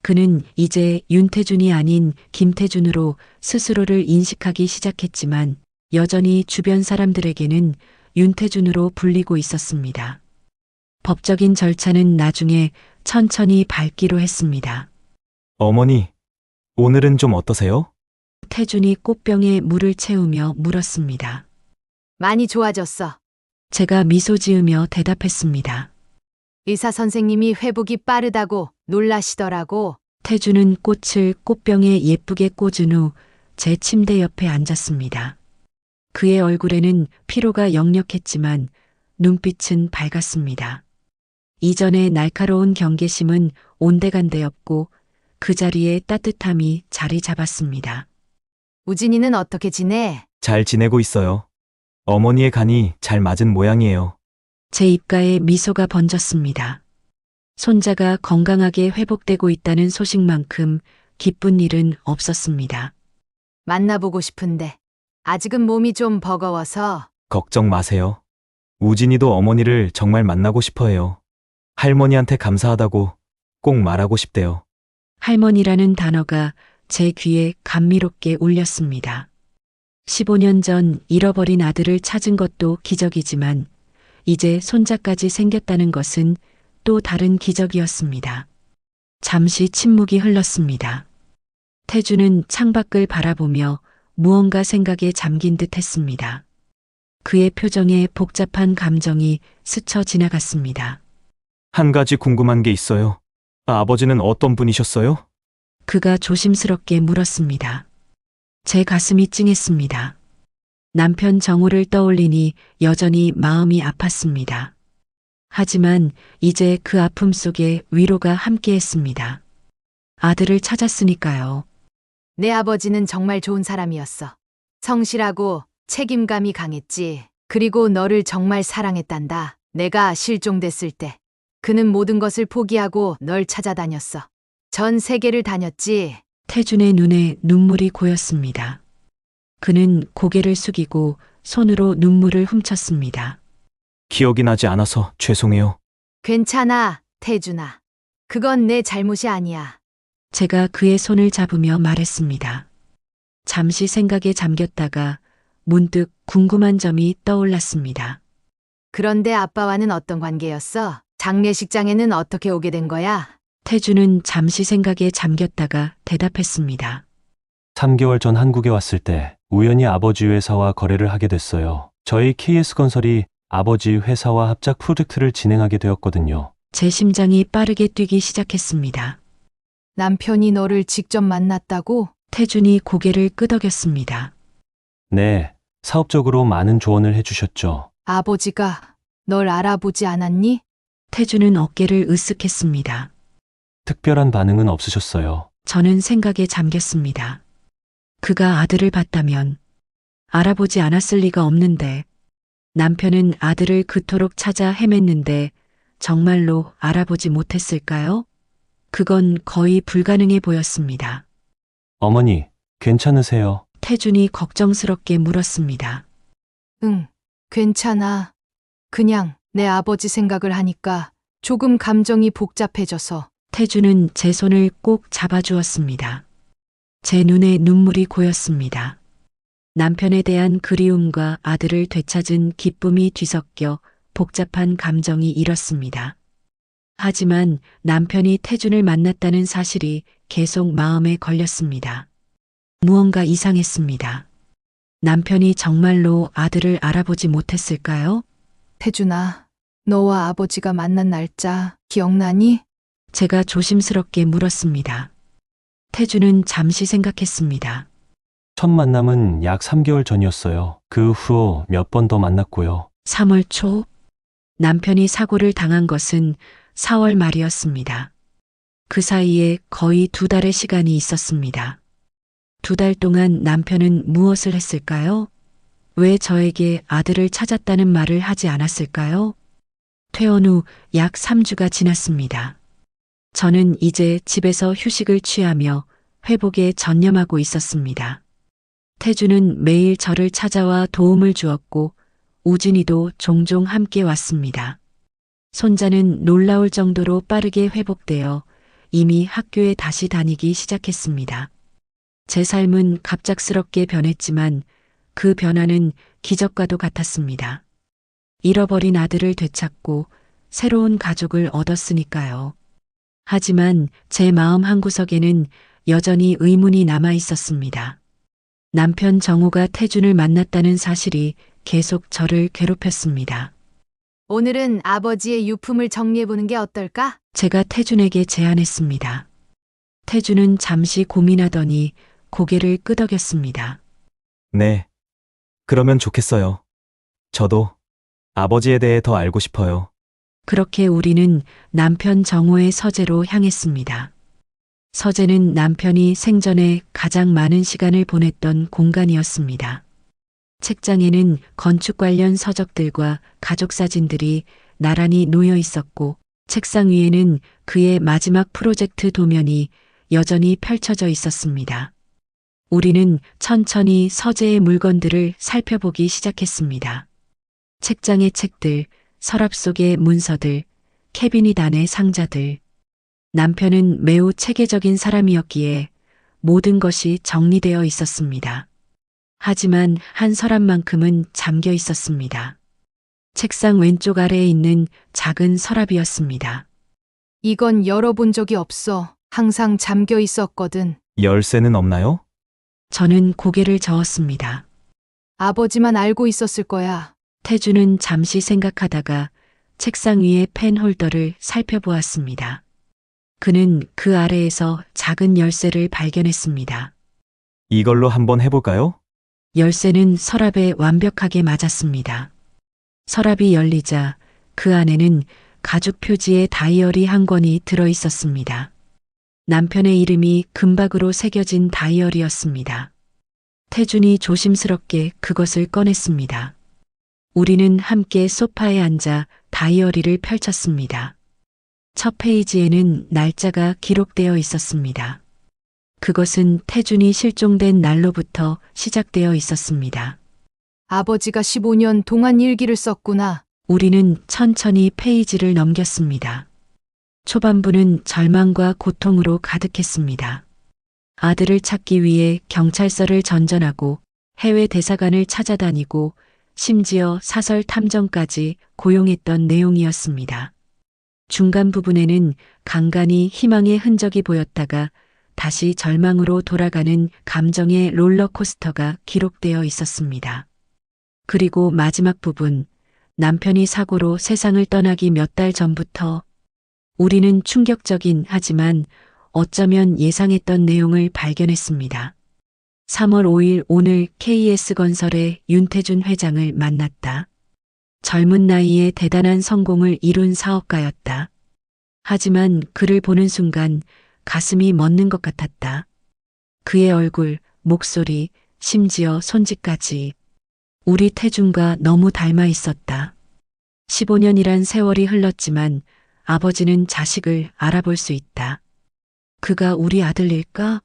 A: 그는 이제 윤태준이 아닌 김태준으로 스스로를 인식하기 시작했지만 여전히 주변 사람들에게는 윤태준으로 불리고 있었습니다. 법적인 절차는 나중에 천천히 밟기로 했습니다.
J: 어머니, 오늘은 좀 어떠세요?
A: 태준이 꽃병에 물을 채우며 물었습니다.
F: 많이 좋아졌어.
A: 제가 미소 지으며 대답했습니다.
F: 의사 선생님이 회복이 빠르다고 놀라시더라고.
A: 태준은 꽃을 꽃병에 예쁘게 꽂은 후 제 침대 옆에 앉았습니다. 그의 얼굴에는 피로가 역력했지만 눈빛은 밝았습니다. 이전의 날카로운 경계심은 온데간데였고 그 자리에 따뜻함이 자리 잡았습니다.
F: 우진이는 어떻게 지내?
J: 잘 지내고 있어요. 어머니의 간이 잘 맞은 모양이에요.
A: 제 입가에 미소가 번졌습니다. 손자가 건강하게 회복되고 있다는 소식만큼 기쁜 일은 없었습니다.
F: 만나보고 싶은데 아직은 몸이 좀 버거워서.
J: 걱정 마세요. 우진이도 어머니를 정말 만나고 싶어 해요. 할머니한테 감사하다고 꼭 말하고 싶대요.
A: 할머니라는 단어가 제 귀에 감미롭게 울렸습니다. 15년 전 잃어버린 아들을 찾은 것도 기적이지만 이제 손자까지 생겼다는 것은 또 다른 기적이었습니다. 잠시 침묵이 흘렀습니다. 태주는 창밖을 바라보며 무언가 생각에 잠긴 듯 했습니다. 그의 표정에 복잡한 감정이 스쳐 지나갔습니다.
J: 한 가지 궁금한 게 있어요. 아버지는 어떤 분이셨어요?
A: 그가 조심스럽게 물었습니다. 제 가슴이 찡했습니다. 남편 정우를 떠올리니 여전히 마음이 아팠습니다. 하지만 이제 그 아픔 속에 위로가 함께했습니다. 아들을 찾았으니까요.
F: 내 아버지는 정말 좋은 사람이었어. 성실하고 책임감이 강했지. 그리고 너를 정말 사랑했단다. 내가 실종됐을 때 그는 모든 것을 포기하고 널 찾아다녔어. 전 세계를 다녔지.
A: 태준의 눈에 눈물이 고였습니다. 그는 고개를 숙이고 손으로 눈물을 훔쳤습니다.
J: 기억이 나지 않아서 죄송해요.
F: 괜찮아, 태준아. 그건 내 잘못이 아니야.
A: 제가 그의 손을 잡으며 말했습니다. 잠시 생각에 잠겼다가 문득 궁금한 점이 떠올랐습니다.
F: 그런데 아빠와는 어떤 관계였어? 장례식장에는 어떻게 오게 된 거야?
A: 태주는 잠시 생각에 잠겼다가 대답했습니다.
K: 3개월 전 한국에 왔을 때 우연히 아버지 회사와 거래를 하게 됐어요. 저희 KS건설이 아버지 회사와 합작 프로젝트를 진행하게 되었거든요.
A: 제 심장이 빠르게 뛰기 시작했습니다.
B: 남편이 너를 직접 만났다고?
A: 태준이 고개를 끄덕였습니다.
K: 네, 사업적으로 많은 조언을 해주셨죠.
B: 아버지가 널 알아보지 않았니?
A: 태준은 어깨를 으쓱했습니다.
K: 특별한 반응은 없으셨어요.
A: 저는 생각에 잠겼습니다. 그가 아들을 봤다면 알아보지 않았을 리가 없는데 남편은 아들을 그토록 찾아 헤맸는데 정말로 알아보지 못했을까요? 그건 거의 불가능해 보였습니다.
K: 어머니, 괜찮으세요?
A: 태준이 걱정스럽게 물었습니다.
B: 응, 괜찮아. 그냥 내 아버지 생각을 하니까 조금 감정이 복잡해져서.
A: 태준은 제 손을 꼭 잡아주었습니다. 제 눈에 눈물이 고였습니다. 남편에 대한 그리움과 아들을 되찾은 기쁨이 뒤섞여 복잡한 감정이 일었습니다. 하지만 남편이 태준을 만났다는 사실이 계속 마음에 걸렸습니다. 무언가 이상했습니다. 남편이 정말로 아들을 알아보지 못했을까요?
B: 태준아, 너와 아버지가 만난 날짜 기억나니?
A: 제가 조심스럽게 물었습니다. 태준은 잠시 생각했습니다.
K: 첫 만남은 약 3개월 전이었어요. 그 후 몇 번 더 만났고요.
A: 3월 초 남편이 사고를 당한 것은 4월 말이었습니다. 그 사이에 거의 2달의 시간이 있었습니다. 2달 동안 남편은 무엇을 했을까요? 왜 저에게 아들을 찾았다는 말을 하지 않았을까요? 퇴원 후 약 3주가 지났습니다. 저는 이제 집에서 휴식을 취하며 회복에 전념하고 있었습니다. 태주는 매일 저를 찾아와 도움을 주었고 우진이도 종종 함께 왔습니다. 손자는 놀라울 정도로 빠르게 회복되어 이미 학교에 다시 다니기 시작했습니다. 제 삶은 갑작스럽게 변했지만 그 변화는 기적과도 같았습니다. 잃어버린 아들을 되찾고 새로운 가족을 얻었으니까요. 하지만 제 마음 한구석에는 여전히 의문이 남아 있었습니다. 남편 정우가 태준을 만났다는 사실이 계속 저를 괴롭혔습니다.
F: 오늘은 아버지의 유품을 정리해보는 게 어떨까?
A: 제가 태준에게 제안했습니다. 태준은 잠시 고민하더니 고개를 끄덕였습니다.
J: 네. 그러면 좋겠어요. 저도 아버지에 대해 더 알고 싶어요.
A: 그렇게 우리는 남편 정호의 서재로 향했습니다. 서재는 남편이 생전에 가장 많은 시간을 보냈던 공간이었습니다. 책장에는 건축 관련 서적들과 가족 사진들이 나란히 놓여 있었고 책상 위에는 그의 마지막 프로젝트 도면이 여전히 펼쳐져 있었습니다. 우리는 천천히 서재의 물건들을 살펴보기 시작했습니다. 책장의 책들, 서랍 속의 문서들, 캐비닛 안의 상자들. 남편은 매우 체계적인 사람이었기에 모든 것이 정리되어 있었습니다. 하지만 한 서랍만큼은 잠겨 있었습니다. 책상 왼쪽 아래에 있는 작은 서랍이었습니다.
B: 이건 열어본 적이 없어. 항상 잠겨 있었거든.
J: 열쇠는 없나요?
A: 저는 고개를 저었습니다.
B: 아버지만 알고 있었을 거야.
A: 태주는 잠시 생각하다가 책상 위의 펜 홀더를 살펴보았습니다. 그는 그 아래에서 작은 열쇠를 발견했습니다.
J: 이걸로 한번 해볼까요?
A: 열쇠는 서랍에 완벽하게 맞았습니다. 서랍이 열리자 그 안에는 가죽 표지의 다이어리 한 권이 들어 있었습니다. 남편의 이름이 금박으로 새겨진 다이어리였습니다. 태준이 조심스럽게 그것을 꺼냈습니다. 우리는 함께 소파에 앉아 다이어리를 펼쳤습니다. 첫 페이지에는 날짜가 기록되어 있었습니다. 그것은 태준이 실종된 날로부터 시작되어 있었습니다.
B: 아버지가 15년 동안 일기를 썼구나.
A: 우리는 천천히 페이지를 넘겼습니다. 초반부는 절망과 고통으로 가득했습니다. 아들을 찾기 위해 경찰서를 전전하고 해외 대사관을 찾아다니고 심지어 사설 탐정까지 고용했던 내용이었습니다. 중간 부분에는 간간히 희망의 흔적이 보였다가 다시 절망으로 돌아가는 감정의 롤러코스터가 기록되어 있었습니다. 그리고 마지막 부분, 남편이 사고로 세상을 떠나기 몇 달 전부터 우리는 충격적인 하지만 어쩌면 예상했던 내용을 발견했습니다. 3월 5일 오늘 KS건설의 윤태준 회장을 만났다. 젊은 나이에 대단한 성공을 이룬 사업가였다. 하지만 그를 보는 순간 가슴이 멎는 것 같았다. 그의 얼굴, 목소리, 심지어 손짓까지 우리 태준과 너무 닮아 있었다. 15년이란 세월이 흘렀지만 아버지는 자식을 알아볼 수 있다. 그가 우리 아들일까?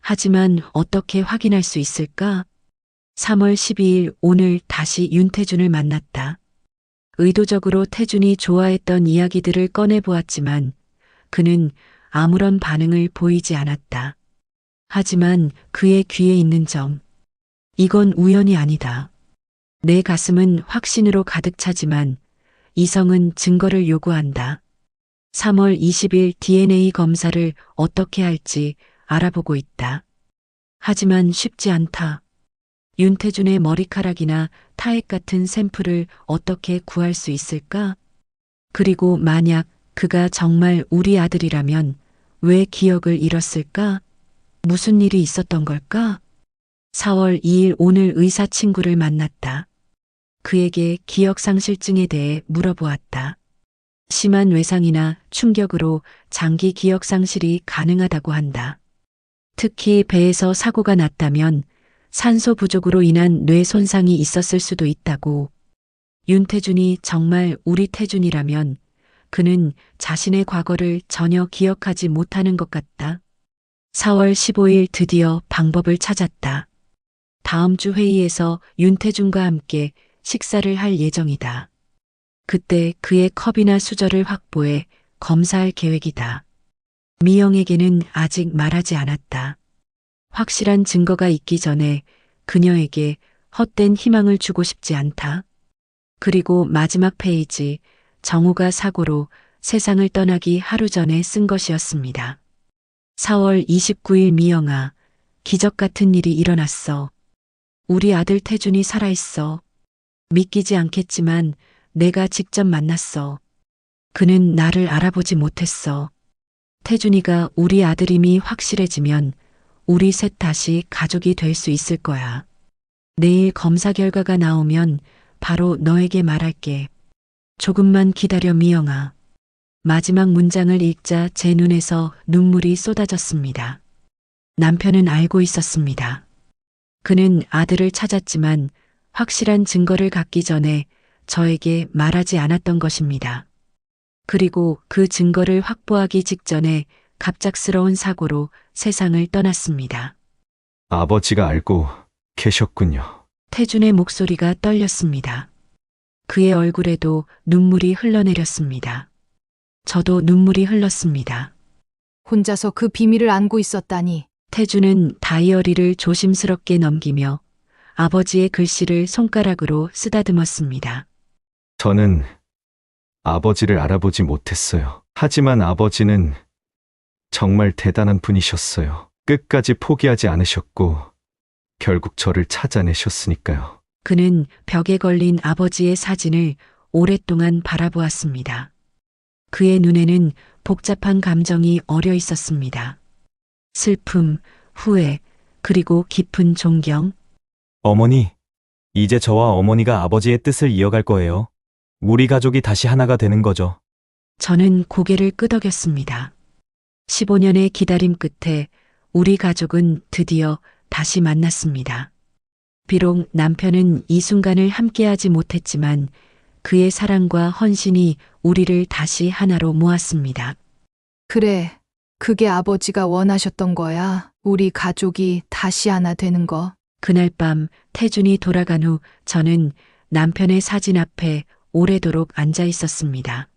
A: 하지만 어떻게 확인할 수 있을까? 3월 12일 오늘 다시 윤태준을 만났다. 의도적으로 태준이 좋아했던 이야기들을 꺼내보았지만 그는 아무런 반응을 보이지 않았다. 하지만 그의 귀에 있는 점, 이건 우연이 아니다. 내 가슴은 확신으로 가득 차지만 이성은 증거를 요구한다. 3월 20일 DNA 검사를 어떻게 할지 알아보고 있다. 하지만 쉽지 않다. 윤태준의 머리카락이나 타액 같은 샘플을 어떻게 구할 수 있을까? 그리고 만약 그가 정말 우리 아들이라면 왜 기억을 잃었을까? 무슨 일이 있었던 걸까? 4월 2일 오늘 의사 친구를 만났다. 그에게 기억상실증에 대해 물어보았다. 심한 외상이나 충격으로 장기 기억상실이 가능하다고 한다. 특히 배에서 사고가 났다면 산소 부족으로 인한 뇌 손상이 있었을 수도 있다고. 윤태준이 정말 우리 태준이라면 그는 자신의 과거를 전혀 기억하지 못하는 것 같다. 4월 15일 드디어 방법을 찾았다. 다음 주 회의에서 윤태준과 함께 식사를 할 예정이다. 그때 그의 컵이나 수저를 확보해 검사할 계획이다. 미영에게는 아직 말하지 않았다. 확실한 증거가 있기 전에 그녀에게 헛된 희망을 주고 싶지 않다. 그리고 마지막 페이지, 정우가 사고로 세상을 떠나기 하루 전에 쓴 것이었습니다. 4월 29일 미영아, 기적 같은 일이 일어났어. 우리 아들 태준이 살아있어. 믿기지 않겠지만 내가 직접 만났어. 그는 나를 알아보지 못했어. 태준이가 우리 아들임이 확실해지면 우리 셋 다시 가족이 될 수 있을 거야. 내일 검사 결과가 나오면 바로 너에게 말할게. 조금만 기다려 미영아. 마지막 문장을 읽자 제 눈에서 눈물이 쏟아졌습니다. 남편은 알고 있었습니다. 그는 아들을 찾았지만 확실한 증거를 갖기 전에 저에게 말하지 않았던 것입니다. 그리고 그 증거를 확보하기 직전에 갑작스러운 사고로 세상을 떠났습니다.
C: 아버지가 알고 계셨군요.
A: 태준의 목소리가 떨렸습니다. 그의 얼굴에도 눈물이 흘러내렸습니다. 저도 눈물이 흘렀습니다.
B: 혼자서 그 비밀을 안고 있었다니.
A: 태준은 다이어리를 조심스럽게 넘기며 아버지의 글씨를 손가락으로 쓰다듬었습니다.
C: 저는 아버지를 알아보지 못했어요. 하지만 아버지는 정말 대단한 분이셨어요. 끝까지 포기하지 않으셨고 결국 저를 찾아내셨으니까요.
A: 그는 벽에 걸린 아버지의 사진을 오랫동안 바라보았습니다. 그의 눈에는 복잡한 감정이 어려 있었습니다. 슬픔, 후회, 그리고 깊은 존경.
J: 어머니, 이제 저와 어머니가 아버지의 뜻을 이어갈 거예요. 우리 가족이 다시 하나가 되는 거죠.
A: 저는 고개를 끄덕였습니다. 15년의 기다림 끝에 우리 가족은 드디어 다시 만났습니다. 비록 남편은 이 순간을 함께하지 못했지만 그의 사랑과 헌신이 우리를 다시 하나로 모았습니다.
B: 그래, 그게 아버지가 원하셨던 거야. 우리 가족이 다시 하나 되는 거.
A: 그날 밤 태준이 돌아간 후 저는 남편의 사진 앞에 오래도록 앉아 있었습니다.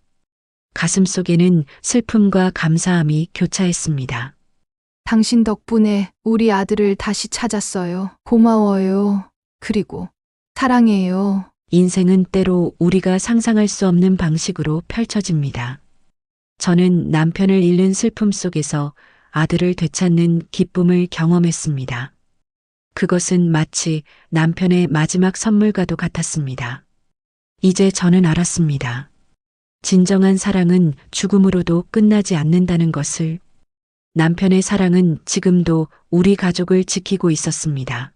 A: 가슴 속에는 슬픔과 감사함이 교차했습니다.
B: 당신 덕분에 우리 아들을 다시 찾았어요. 고마워요. 그리고 사랑해요.
A: 인생은 때로 우리가 상상할 수 없는 방식으로 펼쳐집니다. 저는 남편을 잃는 슬픔 속에서 아들을 되찾는 기쁨을 경험했습니다. 그것은 마치 남편의 마지막 선물과도 같았습니다. 이제 저는 알았습니다. 진정한 사랑은 죽음으로도 끝나지 않는다는 것을. 남편의 사랑은 지금도 우리 가족을 지키고 있었습니다.